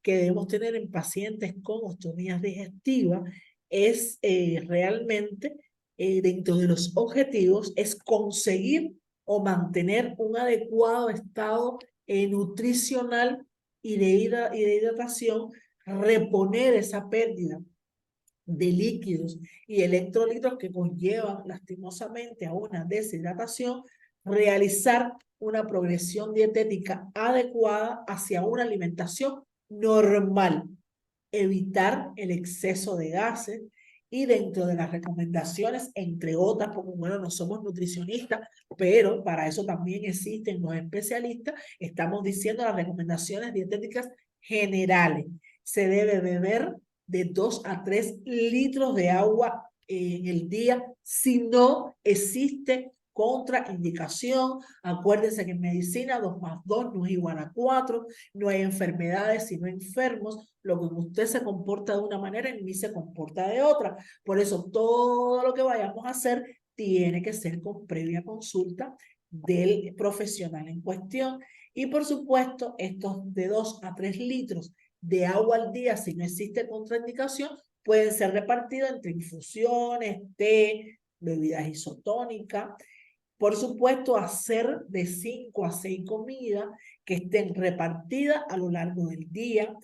que debemos tener en pacientes con osteomias digestivas, es realmente, dentro de los objetivos, es conseguir o mantener un adecuado estado nutricional y de hidratación, reponer esa pérdida de líquidos y electrolitos que conllevan lastimosamente a una deshidratación, realizar una progresión dietética adecuada hacia una alimentación normal, evitar el exceso de gases, y dentro de las recomendaciones, entre otras, porque bueno, no somos nutricionistas, pero para eso también existen los especialistas, estamos diciendo las recomendaciones dietéticas generales. Se debe beber de 2 a 3 litros de agua en el día, si no existe contraindicación. Acuérdense que en medicina 2 más 2 no es igual a 4, no hay enfermedades sino enfermos. Lo que usted se comporta de una manera, en mí se comporta de otra. Por eso todo lo que vayamos a hacer tiene que ser con previa consulta del profesional en cuestión. Y, por supuesto, estos de 2 a 3 litros de agua al día, si no existe contraindicación, pueden ser repartidos entre infusiones, té, bebidas isotónicas. Por supuesto, hacer de 5 a 6 comidas que estén repartidas a lo largo del día,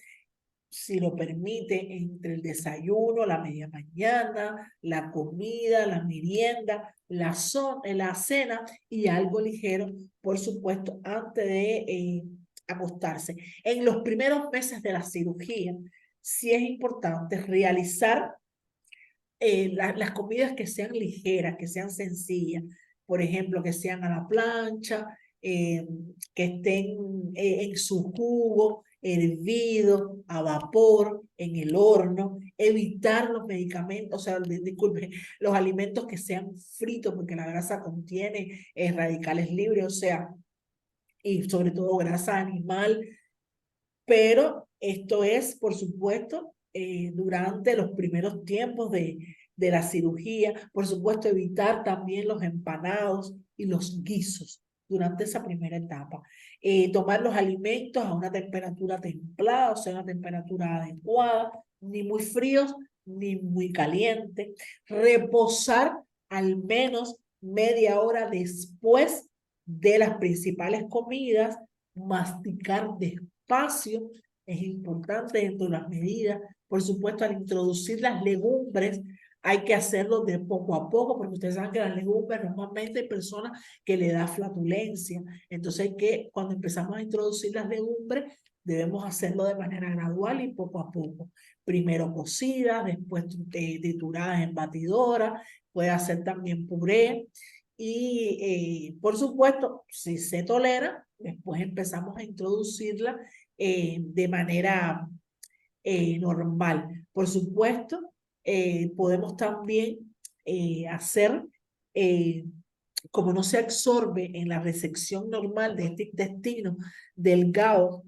si lo permite, entre el desayuno, la media mañana, la comida, la merienda, la cena y algo ligero, por supuesto, antes de acostarse. En los primeros meses de la cirugía, sí es importante realizar las comidas que sean ligeras, que sean sencillas, por ejemplo, que sean a la plancha, que estén en su jugo, hervido, a vapor, en el horno, evitar los medicamentos, o sea, disculpe, los alimentos que sean fritos, porque la grasa contiene radicales libres, o sea, y sobre todo grasa animal, pero esto es, por supuesto, durante los primeros tiempos de la cirugía. Por supuesto, evitar también los empanados y los guisos durante esa primera etapa. Tomar los alimentos a una temperatura templada, o sea, una temperatura adecuada, ni muy fríos ni muy calientes. Reposar al menos media hora después de las principales comidas. Masticar despacio es importante dentro de las medidas. Por supuesto, al introducir las legumbres, hay que hacerlo de poco a poco, porque ustedes saben que las legumbres normalmente hay personas que le da flatulencia. Entonces hay que, cuando empezamos a introducir las legumbres, debemos hacerlo de manera gradual y poco a poco. Primero cocidas, después trituradas en batidora, puede hacer también puré. Y por supuesto, si se tolera, después empezamos a introducirla de manera normal. Por supuesto, podemos también hacer, como no se absorbe en la resección normal de este intestino delgado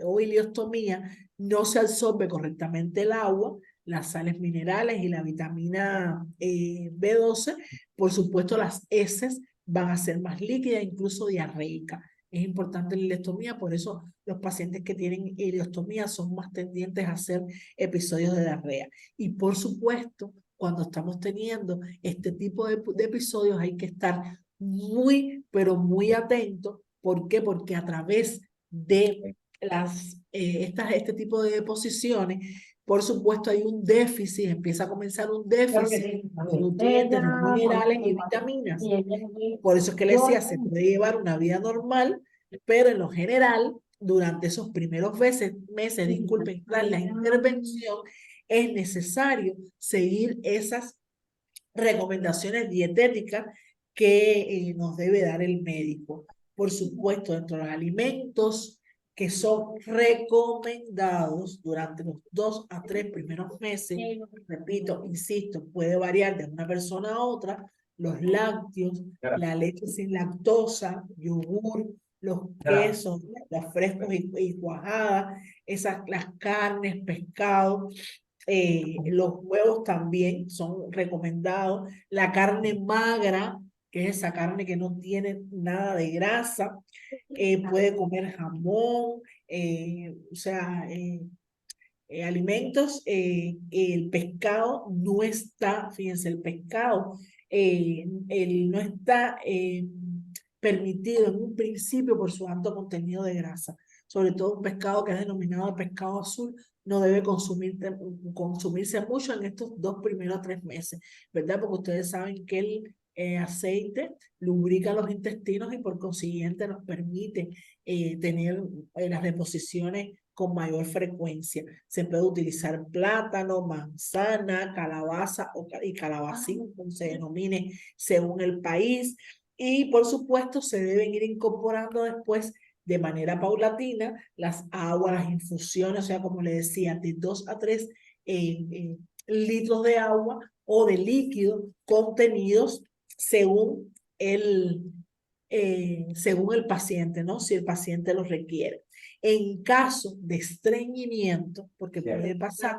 o ileostomía, no se absorbe correctamente el agua, las sales minerales y la vitamina B12, por supuesto las heces van a ser más líquidas, incluso diarreicas. Es importante la ileostomía, por eso los pacientes que tienen ileostomía son más tendientes a hacer episodios de diarrea. Y por supuesto, cuando estamos teniendo este tipo de episodios hay que estar muy, pero muy atentos. ¿Por qué? Porque a través de este tipo de deposiciones, por supuesto hay un déficit, empieza a comenzar un déficit de nutrientes, de minerales y vitaminas. Por eso es que le decía, se puede llevar una vida normal, pero en lo general, durante esos primeros meses, disculpen, tras la intervención, es necesario seguir esas recomendaciones dietéticas que nos debe dar el médico. Por supuesto, dentro de los alimentos que son recomendados durante los 2 a 3 primeros meses, repito, insisto, puede variar de una persona a otra, los lácteos, la leche sin lactosa, yogur, los quesos, los frescos y cuajadas, las carnes, pescados, los huevos también son recomendados, la carne magra, que es esa carne que no tiene nada de grasa, puede comer jamón, o sea, alimentos, el pescado no está, fíjense, el pescado no está permitido en un principio por su alto contenido de grasa, sobre todo un pescado que es denominado pescado azul, no debe consumirse mucho en estos 2 primeros 3 meses, ¿verdad? Porque ustedes saben que el aceite lubrica los intestinos y por consiguiente nos permite tener las deposiciones con mayor frecuencia. Se puede utilizar plátano, manzana, calabaza y calabacín, como se denomine según el país. Y por supuesto se deben ir incorporando después de manera paulatina las aguas, las infusiones, o sea, como le decía, de 2 a 3 litros de agua o de líquido contenidos según según el paciente, ¿no? Si el paciente lo requiere. En caso de estreñimiento, porque puede pasar,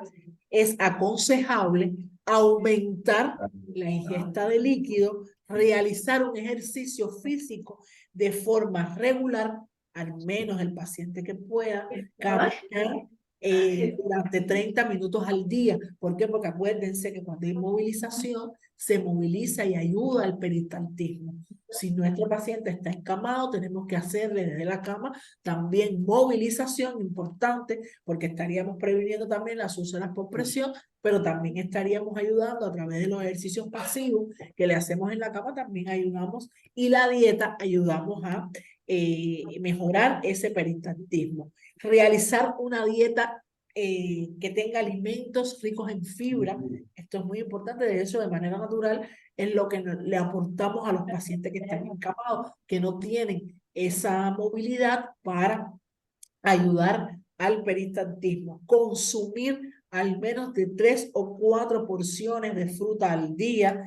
es aconsejable aumentar la ingesta de líquido, realizar un ejercicio físico de forma regular, al menos el paciente que pueda, caminar durante 30 minutos al día. ¿Por qué? Porque acuérdense que cuando hay movilización, se moviliza y ayuda al peristaltismo. Si nuestro paciente está encamado, tenemos que hacerle desde la cama también movilización importante, porque estaríamos previniendo también las úlceras por presión, pero también estaríamos ayudando a través de los ejercicios pasivos que le hacemos en la cama, también ayudamos, y la dieta ayudamos a mejorar ese peristaltismo. Realizar una dieta que tenga alimentos ricos en fibra, esto es muy importante, de hecho de manera natural es lo que le aportamos a los pacientes que están encamados, que no tienen esa movilidad para ayudar al peristaltismo. Consumir al menos de 3 o 4 porciones de fruta al día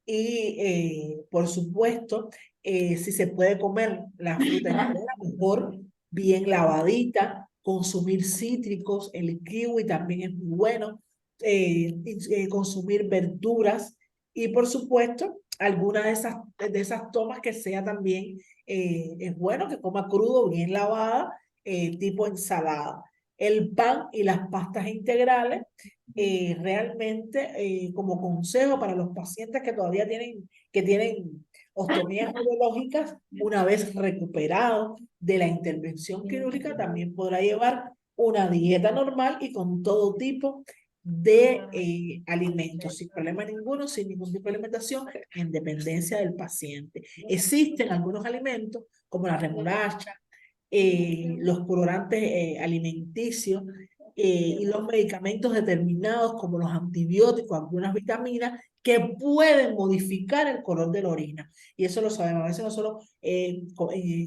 y por supuesto, si se puede comer la fruta entera, mejor, bien lavadita, consumir cítricos, el kiwi también es muy bueno, consumir verduras y por supuesto, alguna de esas tomas que sea también, es bueno que coma crudo, bien lavada, tipo ensalada. El pan y las pastas integrales, realmente como consejo para los pacientes que todavía tienen ostomías neurológicas, una vez recuperado de la intervención quirúrgica, también podrá llevar una dieta normal y con todo tipo de alimentos, sin problema ninguno, sin ningún tipo de alimentación, en dependencia del paciente. Existen algunos alimentos, como la remolacha, los colorantes alimenticios y los medicamentos determinados como los antibióticos, algunas vitaminas que pueden modificar el color de la orina. Y eso lo sabemos. A veces nosotros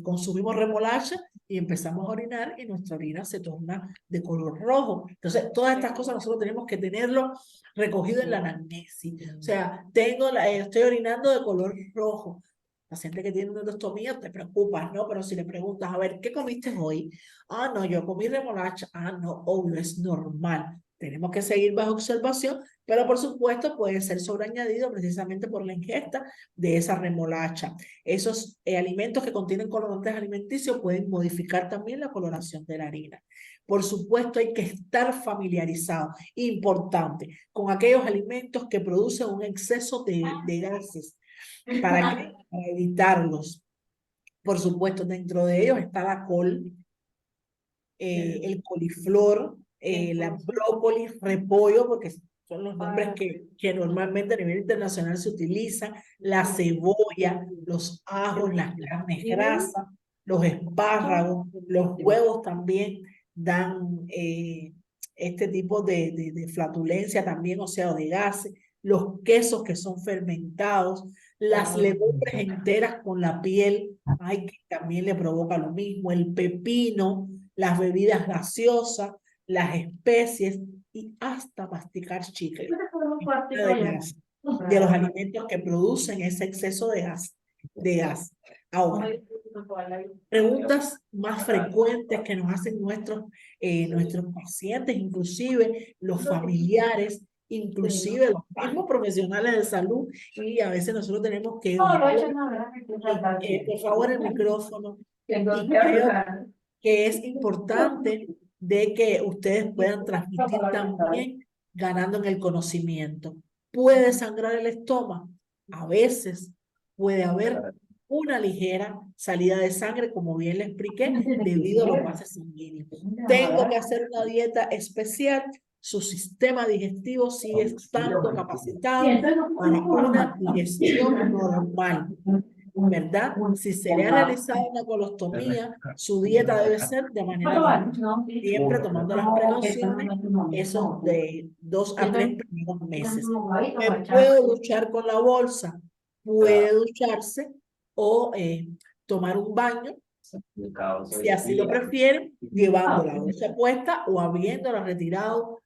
consumimos remolacha y empezamos a orinar y nuestra orina se torna de color rojo. Entonces, todas estas cosas nosotros tenemos que tenerlo recogido en la anamnesis. O sea, estoy orinando de color rojo. Paciente que tiene una endostomía, te preocupas, ¿no? Pero si le preguntas, a ver, ¿qué comiste hoy? Ah, no, yo comí remolacha. Ah, no, obvio, es normal. Tenemos que seguir bajo observación, pero por supuesto puede ser sobreañadido precisamente por la ingesta de esa remolacha. Esos alimentos que contienen colorantes alimenticios pueden modificar también la coloración de la harina. Por supuesto, hay que estar familiarizado, importante, con aquellos alimentos que producen un exceso de gases. ¿Para qué? Para evitarlos. Por supuesto, dentro de ellos está la col, el coliflor, la brócoli, repollo, porque son los nombres que normalmente a nivel internacional se utilizan, la cebolla, los ajos, las carnes grasas, los espárragos, los huevos también dan este tipo de flatulencia también, o sea, de gases, los quesos que son fermentados, las legumbres enteras con la piel, ay, que también le provoca lo mismo, el pepino, las bebidas gaseosas, las especies y hasta masticar chicle. De los alimentos que producen ese exceso de gas. Ahora, preguntas más frecuentes que nos hacen nuestros pacientes, inclusive los familiares, inclusive los mismos profesionales de salud, y a veces nosotros tenemos que por favor el micrófono, y creo que es importante de que ustedes puedan transmitir también ganando en el conocimiento. ¿Puede sangrar el estómago? A veces puede haber una ligera salida de sangre, como bien le expliqué, debido a los gases sanguíneos. Tengo que hacer una dieta especial. Su sistema digestivo sigue estando capacitado para una digestión normal, ¿verdad? Si se le ha realizado una colostomía, su dieta debe ser de manera normal, siempre tomando las precauciones, esos de 2 a 3 primeros meses. ¿Me puedo duchar con la bolsa? Puede ducharse o tomar un baño, si así lo prefieren, llevando la bolsa puesta o habiéndola retirado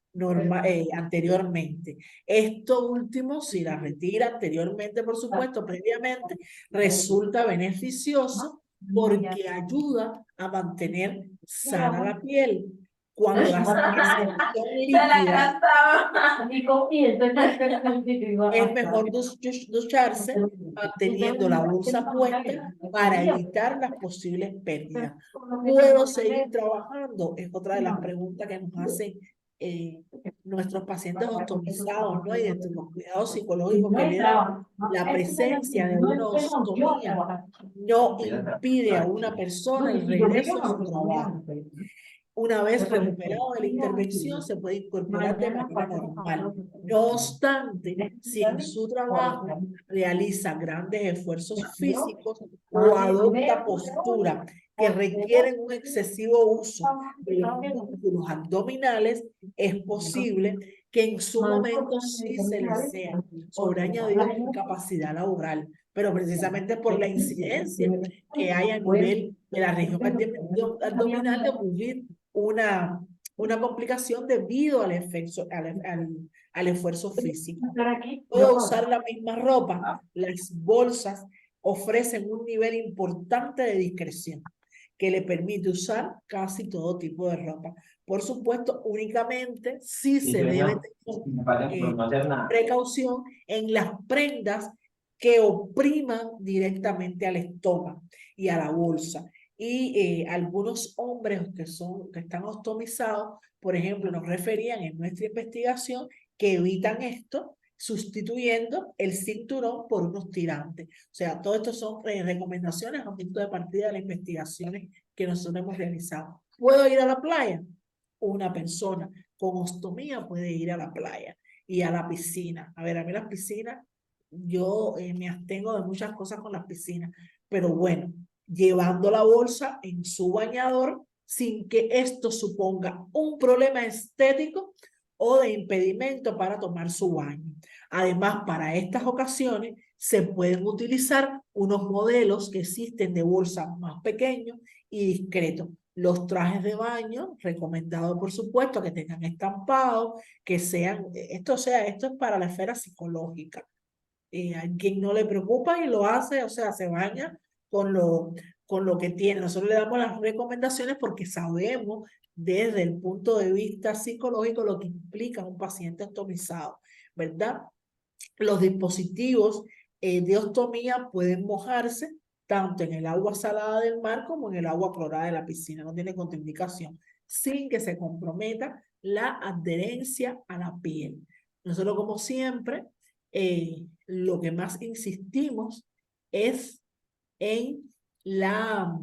anteriormente. Esto último, si la retira anteriormente, por supuesto, previamente, resulta beneficioso porque ayuda a mantener sana la piel. Cuando las heces son líquidas, es mejor ducharse manteniendo la bolsa puesta para evitar las posibles pérdidas. ¿Puedo seguir trabajando? Es otra de las preguntas que nos hacen nuestros pacientes ostomizados, ¿no? Y de los cuidados psicológicos que le dan. La presencia de una ostomía no impide a una persona el regreso a su trabajo. Una vez recuperado de la intervención, se puede incorporar de manera normal. No obstante, si en su trabajo realiza grandes esfuerzos físicos o adopta posturas que requieren un excesivo uso de los músculos abdominales, es posible que en su momento sí se le sea sobreañadida incapacidad laboral, pero precisamente por la incidencia que hay a nivel de la región abdominal de ocurrir una complicación debido al esfuerzo físico. Puedo usar la misma ropa. Las bolsas ofrecen un nivel importante de discreción que le permite usar casi todo tipo de ropa. Por supuesto, únicamente si se debe tener precaución en las prendas que opriman directamente al estómago y a la bolsa. Y algunos hombres que están ostomizados, por ejemplo, nos referían en nuestra investigación que evitan esto sustituyendo el cinturón por unos tirantes. O sea, todo esto son recomendaciones a punto de partida de las investigaciones que nosotros hemos realizado. ¿Puedo ir a la playa? Una persona con ostomía puede ir a la playa y a la piscina. A ver, a mí las piscinas, yo me abstengo de muchas cosas con las piscinas, pero bueno, llevando la bolsa en su bañador sin que esto suponga un problema estético o de impedimento para tomar su baño. Además, para estas ocasiones se pueden utilizar unos modelos que existen de bolsas más pequeños y discretos. Los trajes de baño, recomendado por supuesto que tengan estampado, que sean, esto es para la esfera psicológica. A quien no le preocupa y lo hace, o sea, se baña con lo que tiene. Nosotros le damos las recomendaciones porque sabemos desde el punto de vista psicológico lo que implica un paciente ostomizado, ¿verdad? Los dispositivos de ostomía pueden mojarse tanto en el agua salada del mar como en el agua clorada de la piscina, no tiene contraindicación, sin que se comprometa la adherencia a la piel. Nosotros, como siempre, lo que más insistimos es en la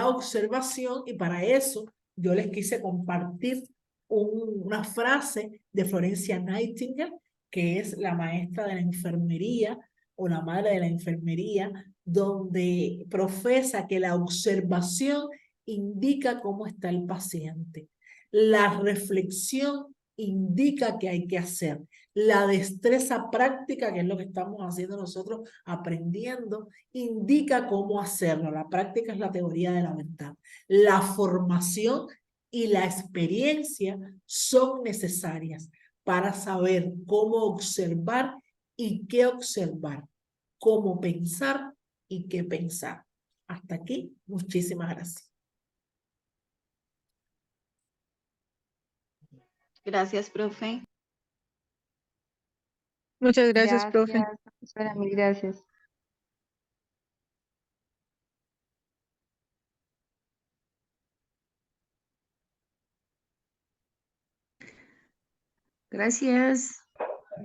observación, y para eso yo les quise compartir una frase de Florencia Nightingale, que es la maestra de la enfermería o la madre de la enfermería, donde profesa que la observación indica cómo está el paciente. La reflexión indica qué hay que hacer. La destreza práctica, que es lo que estamos haciendo nosotros, aprendiendo, indica cómo hacerlo. La práctica es la teoría de la verdad. La formación y la experiencia son necesarias para saber cómo observar y qué observar, cómo pensar y qué pensar. Hasta aquí, muchísimas gracias. Gracias, profe. Muchas gracias, profe. Gracias, profesora, mil gracias. Gracias.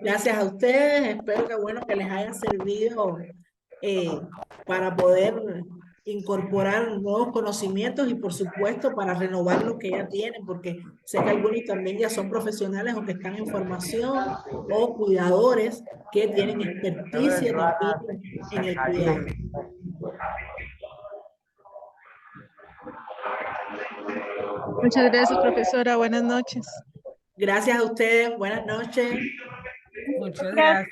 Gracias a ustedes, espero que bueno que les haya servido para poder incorporar nuevos conocimientos y por supuesto para renovar lo que ya tienen, porque sé que algunos también ya son profesionales o que están en formación o cuidadores que tienen experticia también en el cuidado. Muchas gracias, profesora. Buenas noches. Gracias a ustedes, buenas noches. Muchas gracias.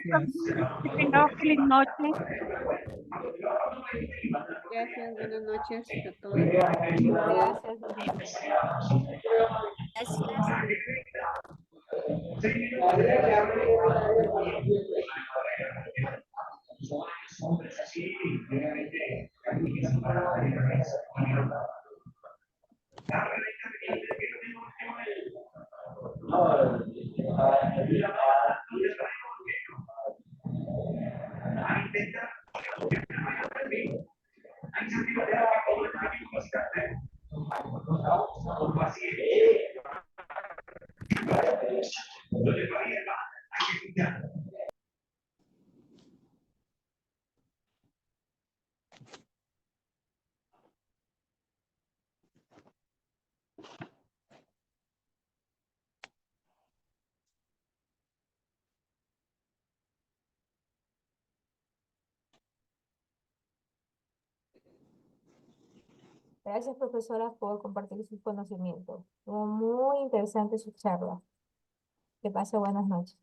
Que tengan feliz noche. Gracias, buenas noches a todos. Gracias. Gracias, profesora, por compartir sus conocimientos. Fue muy interesante su charla. Que pase buenas noches.